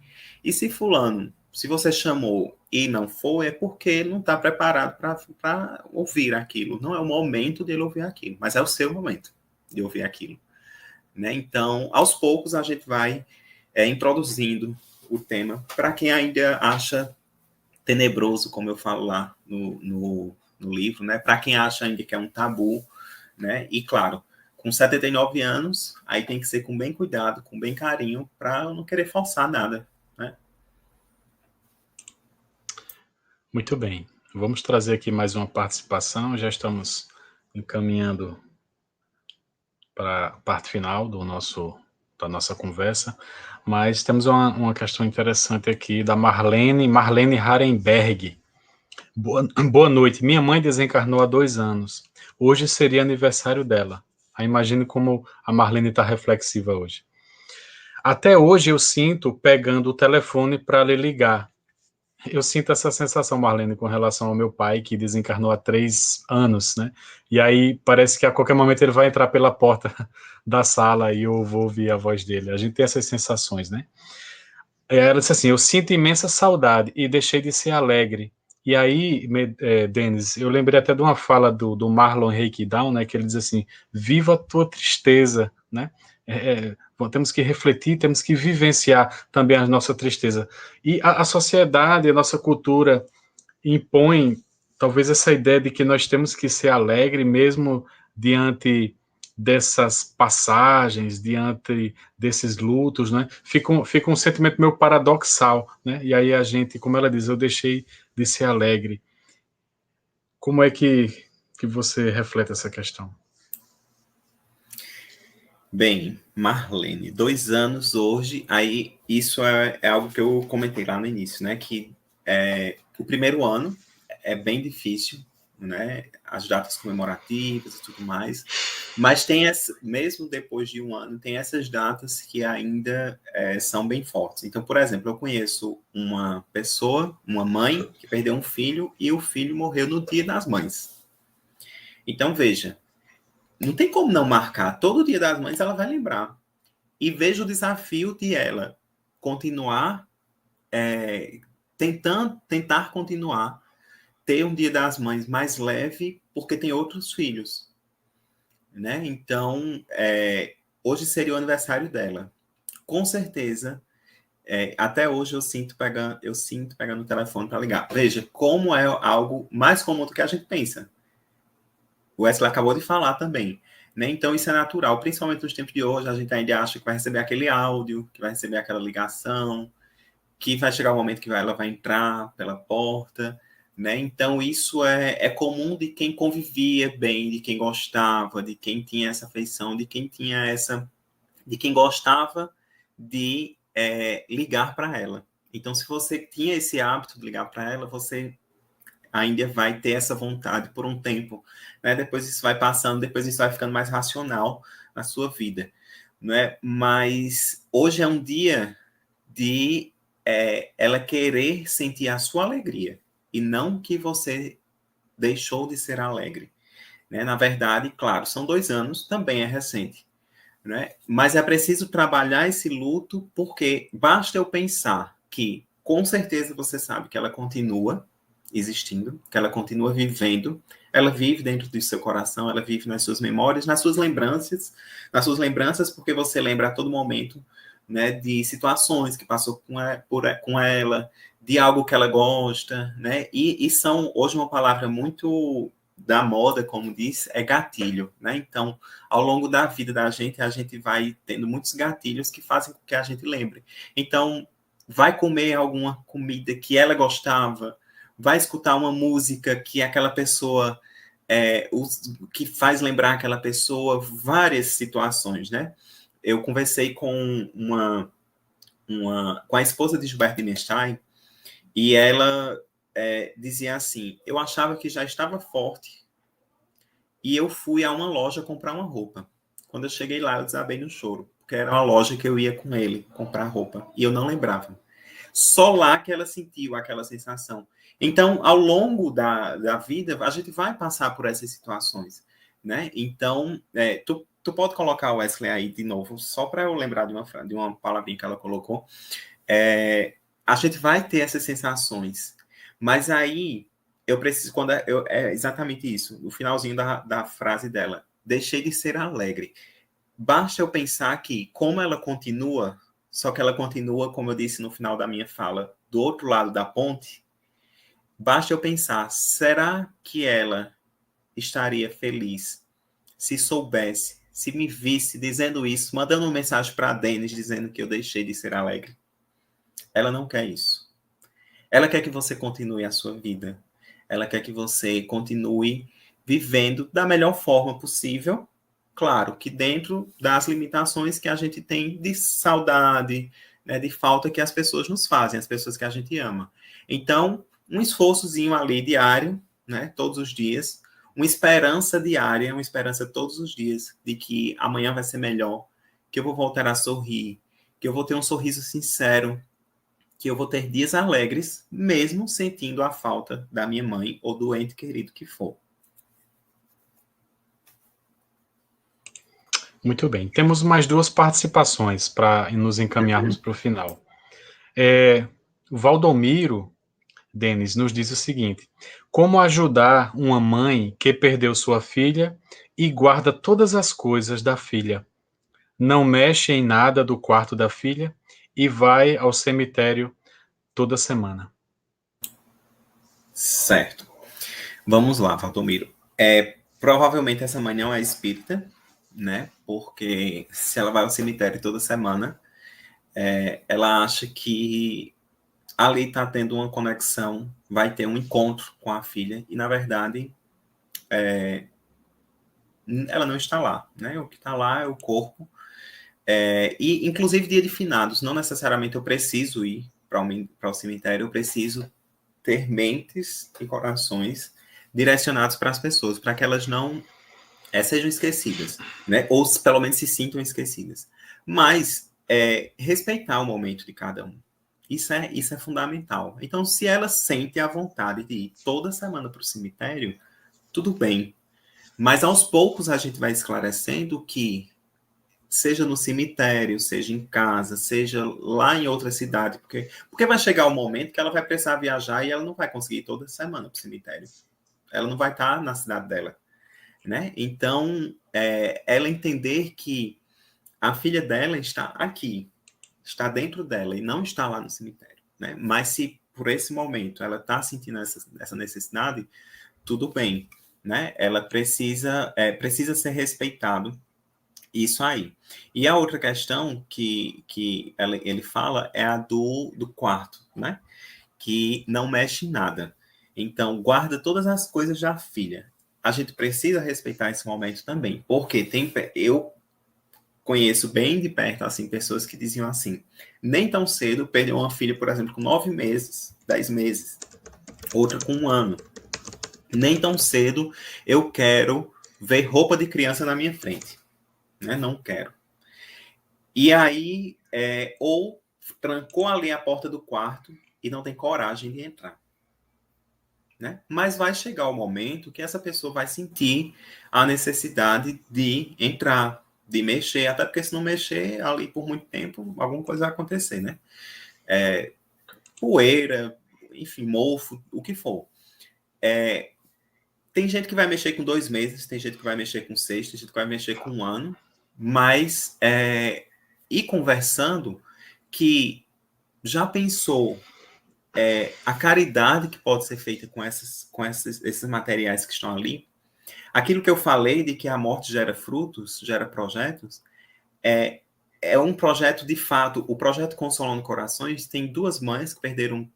E se fulano, se você chamou e não foi, é porque ele não está preparado para ouvir aquilo, não é o momento dele ouvir aquilo, mas é o seu momento de ouvir aquilo. Né? Então, aos poucos a gente vai introduzindo o tema, para quem ainda acha tenebroso, como eu falo lá no livro, né? Para quem acha ainda que é um tabu, né? E claro, com 79 anos, aí tem que ser com bem cuidado, com bem carinho, para não querer forçar nada, né? Muito bem. Vamos trazer aqui mais uma participação, já estamos encaminhando para a parte final da nossa conversa, mas temos uma questão interessante aqui da Marlene Harenberg. Boa noite. Minha mãe desencarnou há 2 anos. Hoje seria aniversário dela. Aí imagine como a Marlene está reflexiva hoje. Até hoje eu sinto pegando o telefone para lhe ligar. Eu sinto essa sensação, Marlene, com relação ao meu pai, que desencarnou há 3 anos, né? E aí parece que a qualquer momento ele vai entrar pela porta da sala e eu vou ouvir a voz dele. A gente tem essas sensações, né? Ela disse assim, eu sinto imensa saudade e deixei de ser alegre E aí, Denis, eu lembrei até de uma fala do Marlon Henrique Down, né, que ele diz assim, viva a tua tristeza, né? Temos que refletir, temos que vivenciar também a nossa tristeza. E a sociedade, a nossa cultura impõe talvez essa ideia de que nós temos que ser alegre mesmo diante dessas passagens, diante desses lutos, né? Fica um sentimento meio paradoxal, né? E aí a gente, como ela diz, eu deixei de ser alegre. Como é que você reflete essa questão? Bem, Marlene, 2 anos hoje, aí isso é algo que eu comentei lá no início, né? Que o primeiro ano é bem difícil, né? As datas comemorativas e tudo mais, mas tem mesmo depois de 1 ano, tem essas datas que ainda são bem fortes. Então, por exemplo, eu conheço uma pessoa, uma mãe, que perdeu um filho e o filho morreu no Dia das Mães. Então, veja, não tem como não marcar. Todo Dia das Mães ela vai lembrar. E veja o desafio de ela continuar, tentar continuar, ter um Dia das Mães mais leve, porque tem outros filhos. Né? Então, hoje seria o aniversário dela. Com certeza, até hoje eu sinto pegando o telefone para ligar. Veja como é algo mais comum do que a gente pensa. O Wesley acabou de falar também. Né? Então, isso é natural, principalmente nos tempos de hoje, a gente ainda acha que vai receber aquele áudio, que vai receber aquela ligação, que vai chegar o momento que ela vai entrar pela porta, né? Então, isso é comum de quem convivia bem, de quem gostava, de quem tinha essa afeição, de quem gostava de ligar para ela. Então, se você tinha esse hábito de ligar para ela, você ainda vai ter essa vontade por um tempo, né? Depois isso vai passando, depois isso vai ficando mais racional na sua vida, né? Mas hoje é um dia de ela querer sentir a sua alegria e não que você deixou de ser alegre, né? Na verdade, claro, são 2 anos, também é recente, né? Mas é preciso trabalhar esse luto, porque basta eu pensar que, com certeza, você sabe que ela continua existindo, que ela continua vivendo, ela vive dentro do seu coração, ela vive nas suas memórias, nas suas lembranças, porque você lembra a todo momento, né, de situações que passou com ela, de algo que ela gosta, né, e são, hoje, uma palavra muito da moda, como diz, é gatilho, né, então, ao longo da vida da gente, a gente vai tendo muitos gatilhos que fazem com que a gente lembre. Então, vai comer alguma comida que ela gostava, vai escutar uma música que aquela pessoa, que faz lembrar aquela pessoa, várias situações, né? Eu conversei com com a esposa de Gilberto Dimenstein, e ela dizia assim, eu achava que já estava forte, e eu fui a uma loja comprar uma roupa. Quando eu cheguei lá, eu desabei no choro, porque era uma loja que eu ia com ele comprar roupa, e eu não lembrava. Só lá que ela sentiu aquela sensação. Então, ao longo da vida, a gente vai passar por essas situações, né? Então, tu pode colocar o Wesley aí de novo, só para eu lembrar de uma palavrinha que ela colocou. A gente vai ter essas sensações, mas aí eu preciso, é exatamente isso, o finalzinho da frase dela, deixei de ser alegre. Basta eu pensar que, como ela continua, só que ela continua, como eu disse no final da minha fala, do outro lado da ponte, basta eu pensar, será que ela estaria feliz se soubesse, se me visse dizendo isso, mandando uma mensagem para a Denis dizendo que eu deixei de ser alegre? Ela não quer isso. Ela quer que você continue a sua vida. Ela quer que você continue vivendo da melhor forma possível, claro, que dentro das limitações que a gente tem de saudade, né, de falta que as pessoas nos fazem, as pessoas que a gente ama. Então, um esforçozinho ali diário, né, todos os dias, uma esperança diária, uma esperança todos os dias de que amanhã vai ser melhor, que eu vou voltar a sorrir, que eu vou ter um sorriso sincero, que eu vou ter dias alegres, mesmo sentindo a falta da minha mãe ou do ente querido que for. Muito bem. Temos mais 2 participações para nos encaminharmos para o final. O Valdomiro Denis, nos diz o seguinte: como ajudar uma mãe que perdeu sua filha e guarda todas as coisas da filha, não mexe em nada do quarto da filha e vai ao cemitério toda semana? Certo. Vamos lá, Valdomiro. Provavelmente essa mãe não é espírita, né? Porque se ela vai ao cemitério toda semana, ela acha que ali está tendo uma conexão, vai ter um encontro com a filha, e na verdade ela não está lá, né? O que está lá é o corpo. E inclusive dia de finados, não necessariamente eu preciso ir para o cemitério, eu preciso ter mentes e corações direcionados para as pessoas, para que elas não sejam esquecidas, né? Ou pelo menos se sintam esquecidas. Mas respeitar o momento de cada um. Isso é fundamental. Então, se ela sente a vontade de ir toda semana para o cemitério, tudo bem. Mas aos poucos a gente vai esclarecendo que, seja no cemitério, seja em casa, seja lá em outra cidade, porque vai chegar o momento que ela vai precisar viajar e ela não vai conseguir ir toda semana para o cemitério. Ela não vai estar na cidade dela, né? Então, ela entender que a filha dela está aqui, está dentro dela e não está lá no cemitério, né? Mas se por esse momento ela está sentindo essa necessidade, tudo bem, né? Ela precisa ser respeitado isso aí. E a outra questão que ele fala é a do quarto, né? Que não mexe em nada. Então, guarda todas as coisas da filha. A gente precisa respeitar esse momento também, porque eu conheço bem de perto, assim, pessoas que diziam assim, nem tão cedo perdeu uma filha, por exemplo, com 9 meses, 10 meses, outra com 1 ano. Nem tão cedo eu quero ver roupa de criança na minha frente. Né? Não quero. E aí, ou trancou ali a porta do quarto e não tem coragem de entrar. Né? Mas vai chegar o momento que essa pessoa vai sentir a necessidade de entrar, de mexer, até porque se não mexer ali por muito tempo, alguma coisa vai acontecer, né? Poeira, enfim, mofo, o que for. Tem gente que vai mexer com 2 meses, tem gente que vai mexer com 6, tem gente que vai mexer com 1 ano, mas ir conversando que já pensou a caridade que pode ser feita com esses materiais que estão ali. Aquilo que eu falei de que a morte gera frutos, gera projetos, é um projeto de fato. O projeto Consolando Corações tem 2 mães que perderam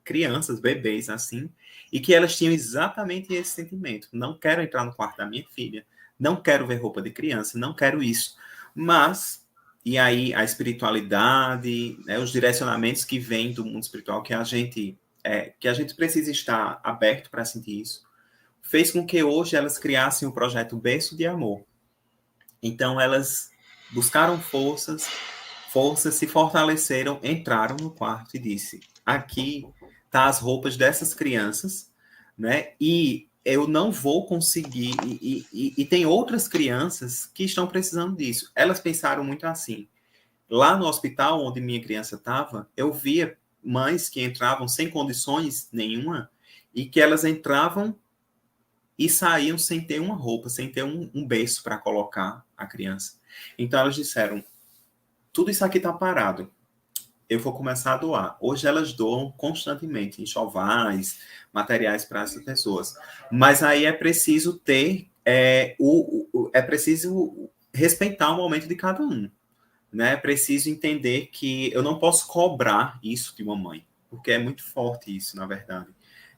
crianças, bebês, assim, e que elas tinham exatamente esse sentimento. Não quero entrar no quarto da minha filha, não quero ver roupa de criança, não quero isso. Mas, e aí a espiritualidade, né, os direcionamentos que vêm do mundo espiritual, que a gente precisa estar aberto para sentir isso, fez com que hoje elas criassem o projeto Berço de Amor. Então, elas buscaram forças, se fortaleceram, entraram no quarto e disse, aqui tá as roupas dessas crianças, né? E eu não vou conseguir, e tem outras crianças que estão precisando disso. Elas pensaram muito assim. Lá no hospital onde minha criança estava, eu via mães que entravam sem condições nenhuma e que elas entravam e saíam sem ter uma roupa, sem ter um berço para colocar a criança. Então elas disseram, tudo isso aqui está parado. Eu vou começar a doar. Hoje elas doam constantemente enxovais, materiais para essas pessoas. Mas aí é preciso ter, é preciso respeitar o momento de cada um. Né? É preciso entender que eu não posso cobrar isso de uma mãe, porque é muito forte isso, na verdade.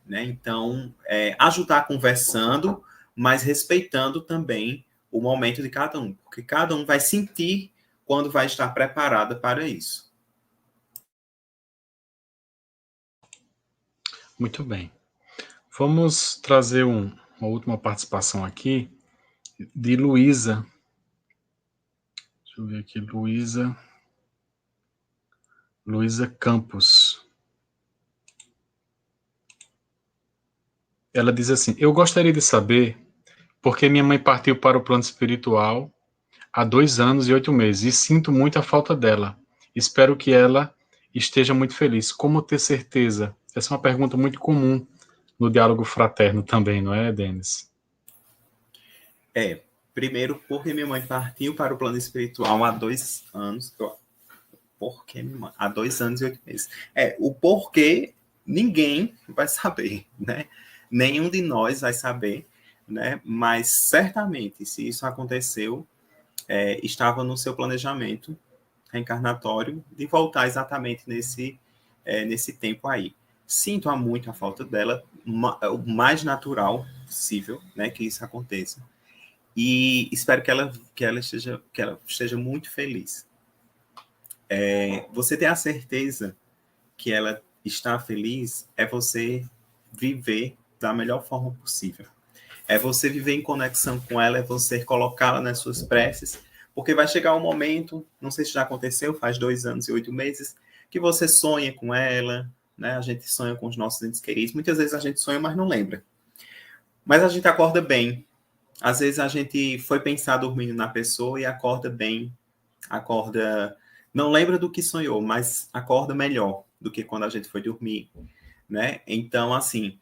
Né? Então, ajudar conversando, mas respeitando também o momento de cada um, porque cada um vai sentir quando vai estar preparada para isso. Muito bem. Vamos trazer uma última participação aqui de Luísa. Deixa eu ver aqui, Luísa Campos. Ela diz assim, eu gostaria de saber porque minha mãe partiu para o plano espiritual há 2 anos e 8 meses e sinto muito a falta dela. Espero que ela esteja muito feliz. Como ter certeza Essa é uma pergunta muito comum no diálogo fraterno também, não é, Denis? Primeiro, porque minha mãe partiu para o plano espiritual há 2 anos. Porque minha mãe? Há 2 anos e 8 meses. O porquê ninguém vai saber, né? Nenhum de nós vai saber, né? Mas certamente, se isso aconteceu, estava no seu planejamento reencarnatório de voltar exatamente nesse tempo aí. Sinto muito a falta dela, o mais natural possível, né, que isso aconteça. E espero que ela esteja muito feliz. Você ter a certeza que ela está feliz é você viver da melhor forma possível. É você viver em conexão com ela, é você colocá-la nas suas preces, porque vai chegar um momento, não sei se já aconteceu, faz 2 anos e 8 meses, que você sonha com ela, né? A gente sonha com os nossos entes queridos. Muitas vezes a gente sonha, mas não lembra. Mas a gente acorda bem. Às vezes a gente foi pensar dormindo na pessoa e acorda bem, acorda, não lembra do que sonhou, mas acorda melhor do que quando a gente foi dormir, né? Então, assim,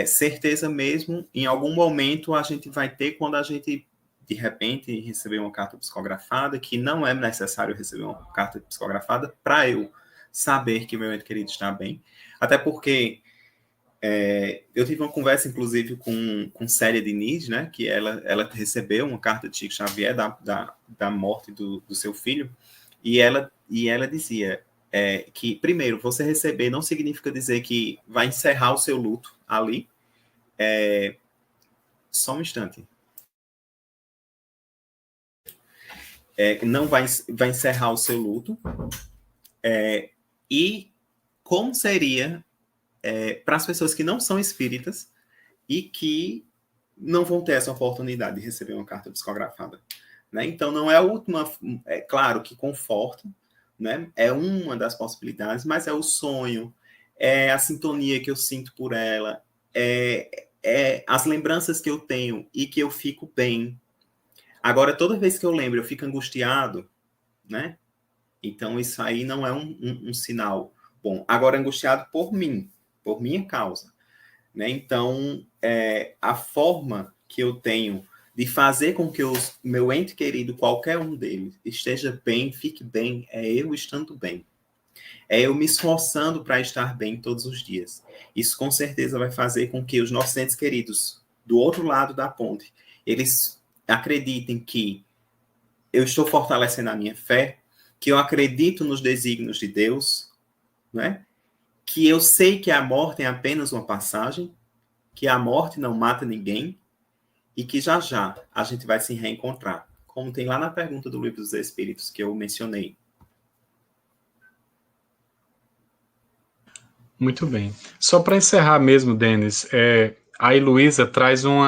certeza mesmo, em algum momento a gente vai ter quando a gente, de repente, receber uma carta psicografada, que não é necessário receber uma carta psicografada para eu saber que meu ente querido está bem. Até porque eu tive uma conversa, inclusive, com Célia Diniz, né, que ela recebeu uma carta de Chico Xavier da morte do seu filho, e ela dizia que, primeiro, você receber não significa dizer que vai encerrar o seu luto ali. Só um instante. Não vai encerrar o seu luto. E como seria para as pessoas que não são espíritas e que não vão ter essa oportunidade de receber uma carta psicografada, né? Então, não é a última, é claro que conforta, né? É uma das possibilidades, mas é o sonho, é a sintonia que eu sinto por ela, as lembranças que eu tenho e que eu fico bem. Agora, toda vez que eu lembro, eu fico angustiado, né? Então, isso aí não é um sinal bom. Agora, angustiado por mim, por minha causa, né? Então, a forma que eu tenho de fazer com que o meu ente querido, qualquer um deles, esteja bem, fique bem, é eu estando bem. É eu me esforçando para estar bem todos os dias. Isso com certeza vai fazer com que os nossos entes queridos, do outro lado da ponte, eles acreditem que eu estou fortalecendo a minha fé, que eu acredito nos desígnios de Deus, né? Que eu sei que a morte é apenas uma passagem, que a morte não mata ninguém e que já já a gente vai se reencontrar, como tem lá na pergunta do Livro dos Espíritos que eu mencionei. Muito bem. Só para encerrar mesmo, Denis, a Heloísa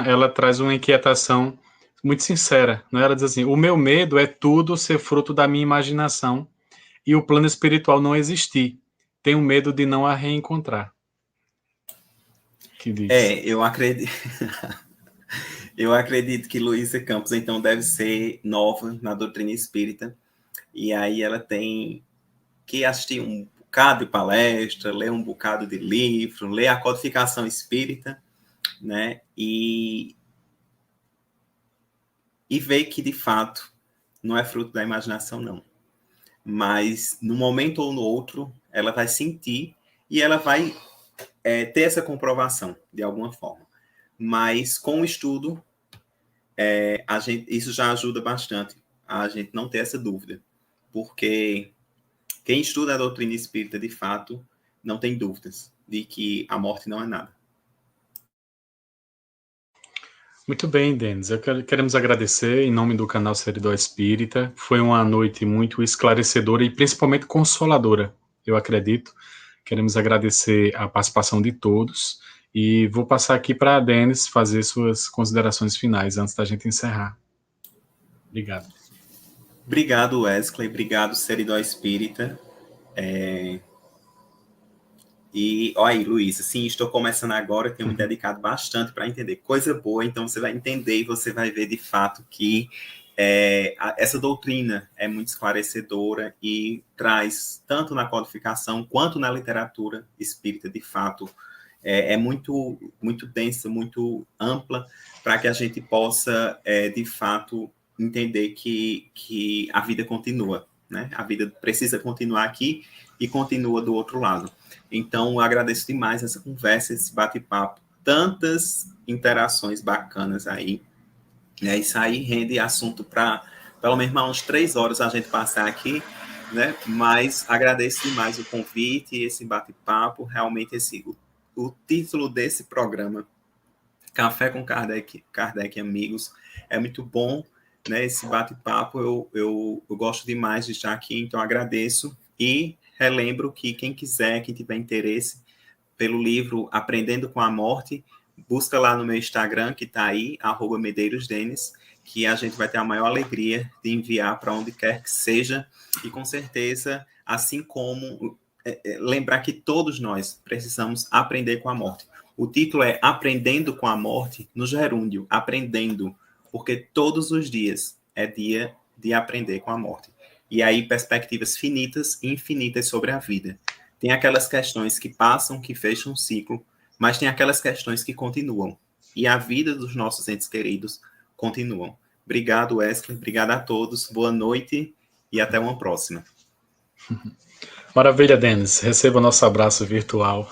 ela traz uma inquietação muito sincera, né? Ela diz assim: o meu medo é tudo ser fruto da minha imaginação e o plano espiritual não existir. Tenho medo de não a reencontrar. Que diz? Eu acredito. Eu acredito que Luísa Campos, então, deve ser nova na doutrina espírita, e aí ela tem que assistir um bocado de palestra, ler um bocado de livro, ler a codificação espírita, né? E ver que, de fato, não é fruto da imaginação, não. Mas, num momento ou no outro, ela vai sentir e ela vai ter essa comprovação, de alguma forma. Mas, com o estudo, isso já ajuda bastante a gente não ter essa dúvida. Porque quem estuda a doutrina espírita, de fato, não tem dúvidas de que a morte não é nada. Muito bem, Denis. Queremos agradecer em nome do canal Seridó Espírita. Foi uma noite muito esclarecedora e principalmente consoladora, eu acredito. Queremos agradecer a participação de todos e vou passar aqui para a Denis fazer suas considerações finais antes da gente encerrar. Obrigado. Obrigado, Wesley. Obrigado, Seridó Espírita. E, olha aí, Luísa, sim, estou começando agora, tenho me dedicado bastante para entender. Coisa boa, então você vai entender e você vai ver de fato que essa doutrina é muito esclarecedora e traz, tanto na codificação quanto na literatura espírita, de fato, é muito, muito densa, muito ampla, para que a gente possa, de fato, entender que a vida continua, né? A vida precisa continuar aqui e continua do outro lado. Então, eu agradeço demais essa conversa, esse bate-papo, tantas interações bacanas aí. Isso aí rende assunto para pelo menos umas 3 horas a gente passar aqui, né? Mas agradeço demais o convite, esse bate-papo, realmente o título desse programa, Café com Kardec e Amigos, é muito bom, né? Esse bate-papo, eu gosto demais de estar aqui, então agradeço e relembro que quem quiser, quem tiver interesse pelo livro Aprendendo com a Morte, busca lá no meu Instagram, que está aí, @medeirosdenis, que a gente vai ter a maior alegria de enviar para onde quer que seja, e com certeza, assim como lembrar que todos nós precisamos aprender com a morte. O título é Aprendendo com a Morte, no gerúndio, aprendendo, porque todos os dias é dia de aprender com a morte. E aí, perspectivas finitas e infinitas sobre a vida. Tem aquelas questões que passam, que fecham um ciclo, mas tem aquelas questões que continuam. E a vida dos nossos entes queridos continuam. Obrigado, Wesley. Obrigado a todos. Boa noite e até uma próxima. Maravilha, Denis. Receba o nosso abraço virtual.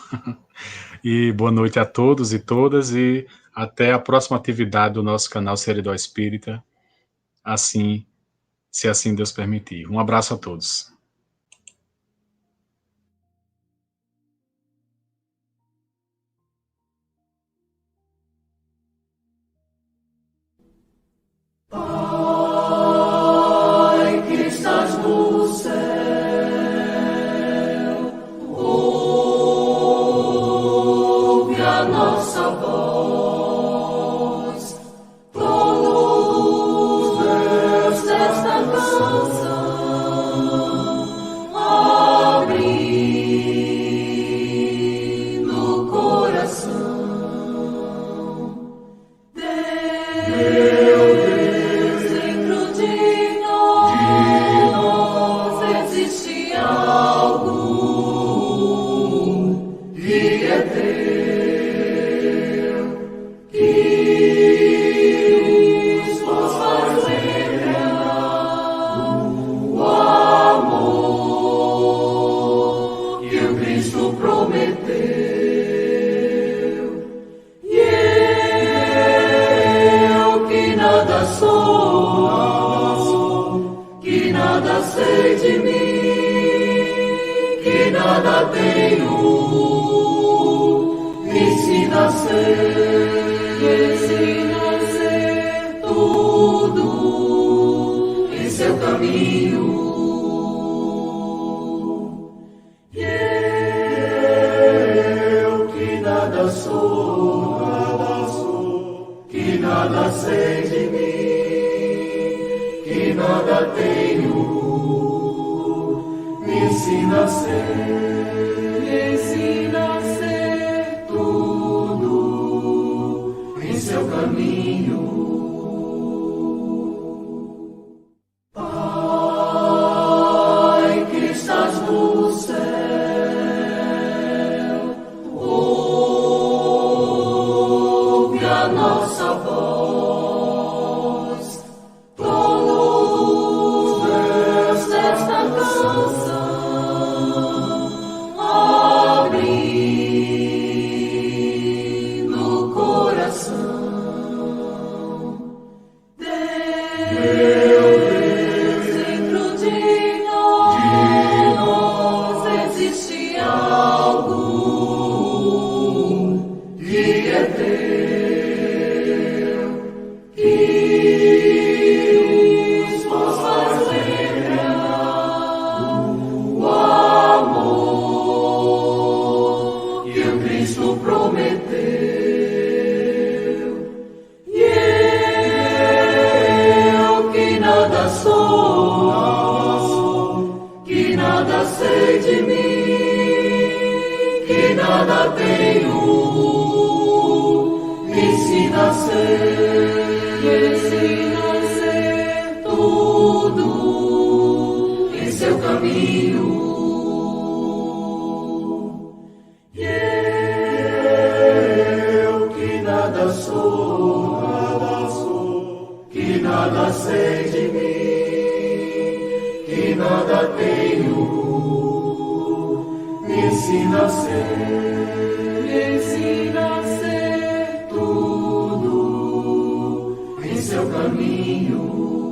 E boa noite a todos e todas. E até a próxima atividade do nosso canal Seridó Espírita. Assim, se assim Deus permitir. Um abraço a todos. Pai que estás no céu, ouve a nossa voz, todos os versos desta canção, abrindo o coração. Sei de mim que nada tenho, ensina a ser tudo em seu caminho. E eu que nada sou, que nada sei de mim, que nada tenho, ensina a ser tudo em seu caminho. Pai que estás no céu, ouve a nossa voz, todos os versos desta canção. Sei de mim que nada tenho, ensina a ser caminho. E eu que nada sou, que nada sei de mim, que nada tenho, me ensina a ser tudo em seu caminho.